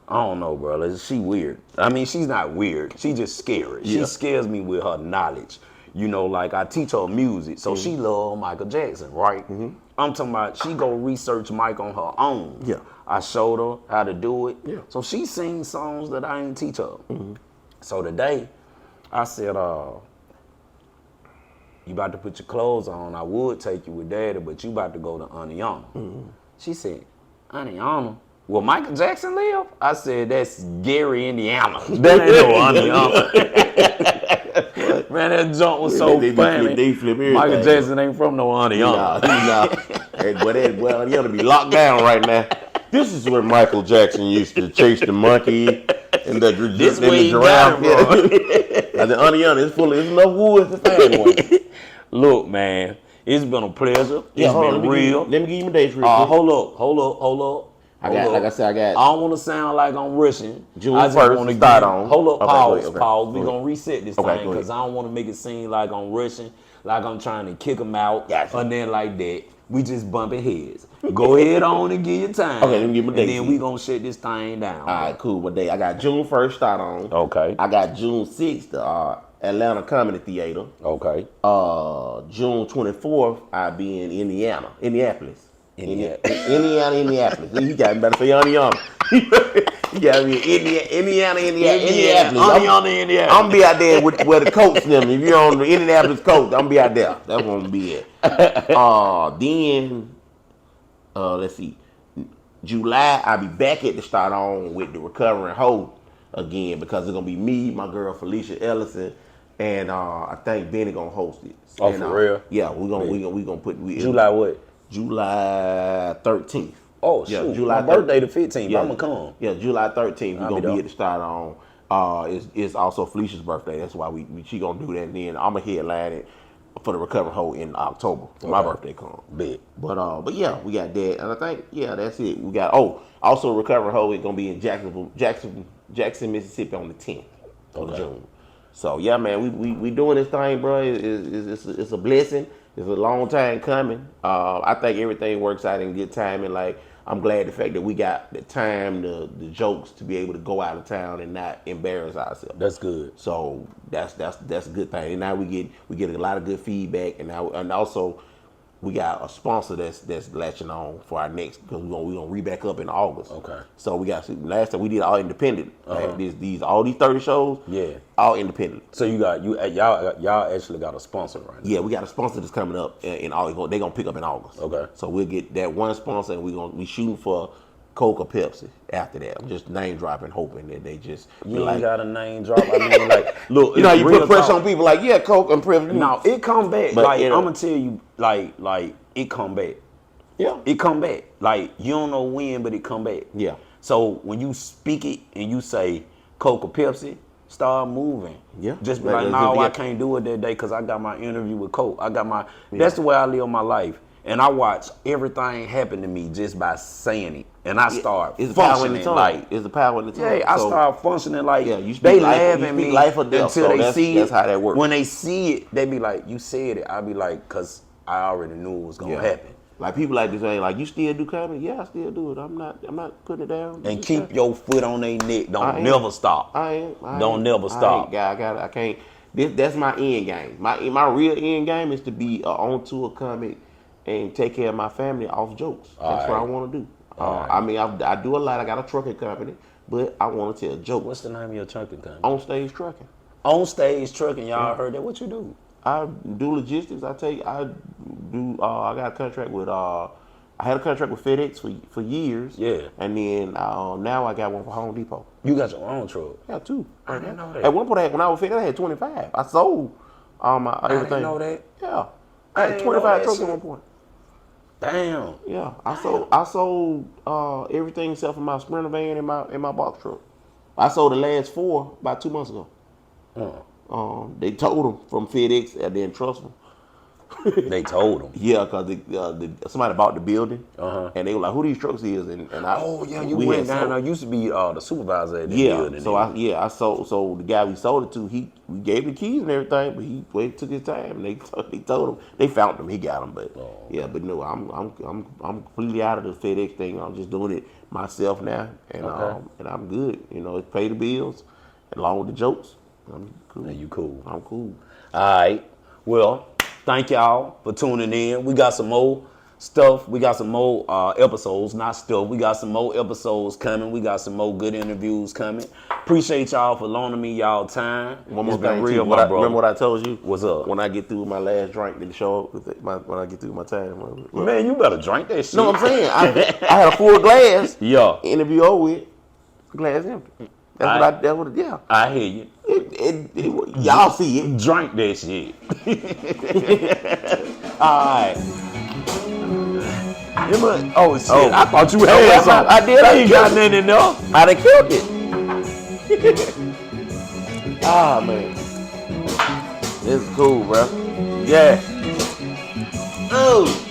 I don't know, bro. She weird. I mean, she's not weird. She just scary. Yeah. She scares me with her knowledge. You know, like I teach her music, so she love Michael Jackson, right? I'm talking about she go research Mike on her own. Yeah. I showed her how to do it. Yeah. So she sings songs that I didn't teach her. So today, I said, you about to put your clothes on. I would take you with Daddy, but you about to go to Aniana. She said, Aniana? Will Michael Jackson live? I said, that's Gary, Indiana. That ain't no Aniana. Man, that junk was so funny. They flip everything. Michael Jackson ain't from no Aniana. But Aniana be locked down right now. This is where Michael Jackson used to chase the monkey and the giraffe. And the Aniana is full of enough wood to find one. Look, man, it's been a pleasure. It's been real. Let me give you my dates real quick. Hold up. Like I said, I I got don't want to sound like I'm rushing. June I just 1st want to start on. Hold up, Okay, pause, go ahead, okay. pause. Go We're ahead. going to reset this Okay, thing go because I ahead. don't want to make it seem like I'm rushing, like I'm trying to kick them out, Gotcha. and then like that. We just bumping heads. Go ahead on and give your time. Okay, let me give my and date then sheet. we going to shut this thing down. All right, cool. What day? I got June 1st start on. Okay. I got June 6th, the Atlanta Comedy Theater. Okay. June 24th, I'll be in Indianapolis. Indianapolis. You got better say Indiana. You got me Indianapolis. Indiana. I'm gonna be out there with where the Colts them. If you're on the Indianapolis Colts, I'm gonna be out there. That's where I'm gonna be at. Then let's see. July, I'll be back at the start on with the Recovering Hope again because it's gonna be me, my girl Felicia Ellison, and I think Benny gonna host it. Oh, and, for real? Yeah, we gonna put July what? July 13th. Oh, Yeah, shoot. July My birthday the 13th. 15th. Yeah, I'm going to come. Yeah, July 13th. We're I'll going be to be there. at the start on. It's also Felicia's birthday. That's why she going to do that. And then I'm going to headline it for the Recovery Hole in October. My birthday comes. Big. But yeah, we got that. And I think, yeah, that's it. We got, also Recovery Hole is going to be in Jackson, Mississippi on the 10th of June. So, yeah, man, we doing this thing, bro. It's a blessing. It's a long time coming. I think everything works out in good time, and like I'm glad the fact that we got the time, the jokes to be able to go out of town and not embarrass ourselves. That's good. So that's a good thing. And now we get a lot of good feedback, and also we got a sponsor that's latching on for our next because we're gonna re back up in August. Okay. So we got last time we did all independent. Like all these 30 shows. Yeah. All independent. So y'all actually got a sponsor right now. Yeah, we got a sponsor that's coming up in August. They're gonna pick up in August. Okay. So we'll get that one sponsor, and we shooting for Coke or Pepsi after that. I'm just name dropping, hoping that they just You ain't got a name drop. I mean, like, look, you know, you real put pressure talk. on people like, yeah, Coke and Pepsi. No, it come back. But, like you know, I'm gonna tell you, like it come back. Yeah. It come back. Like you don't know when, but it come back. Yeah. So when you speak it and you say Coke or Pepsi, start moving. Yeah. Just be Like, like, no, yeah. I can't do it that day because I got my interview with Coke. I got my. That's the way I live my life. And I watch everything happen to me just by saying it. And I start It's the power in the functioning tongue. like. It's the power in the tongue. Yeah, I So, start functioning like you speak they life- laugh you at speak me life or death, until so they that's- see that's it. how that works. When they see it, they be like, "You said it." I be like, "Cause I already knew it was gonna happen." Like people like this, like you still do comedy? Yeah, I still do it. I'm not putting it down. And keep your foot on their neck. I Don't ain't. never stop. Don't never stop. I can't. That's my end game. My real end game is to be an on tour comic and take care of my family off jokes. That's what I want to do. I mean, I do a lot. I got a trucking company, but I want to tell jokes. What's the name of your trucking company? On stage trucking. On stage trucking. Y'all heard that? What you do? I do logistics. I got a contract with. I had a contract with FedEx for years. Yeah. And then now I got one for Home Depot. You got your own truck. I got two. I didn't know that. At one point, when I was FedEx, I had 25. I sold my everything. I didn't know that. Yeah. I I had didn't know 25 that trucks at shit. one point. Damn. Yeah. I sold everything except for my Sprinter van and my box truck. I sold the last 4 about 2 months ago. They told them from FedEx and didn't trust them. They told them. Yeah, because somebody bought the building, and they were like, "Who these trucks is?" And You went down. I used to be the supervisor at the building. So I sold. So the guy we sold it to, we gave the keys and everything, but he took his time. And they told him they found him. He got them, but but no, I'm completely out of the FedEx thing. I'm just doing it myself now, and I'm good. You know, it's pay the bills, along with the jokes. I'm cool. And you cool. I'm cool. All right. Well, thank y'all for tuning in. We got some more stuff. We got some more episodes, not stuff. We got some more episodes coming. We got some more good interviews coming. Appreciate y'all for loaning me y'all time. One more It's been thing, real, too. my brother. Remember what I told you? What's up? When I get through with my last drink, then show up with when I get through with my time. Man, you better drink that shit. No, I'm saying I had a full glass. Yeah. Interview over with, glass empty. That's what. Yeah. I hear you. Y'all see it. Drink that shit. All right. Oh shit! I thought you had some. I did. I ain't got nothing in there. I done killed it. Man, this is cool, bro. Yeah. Oh.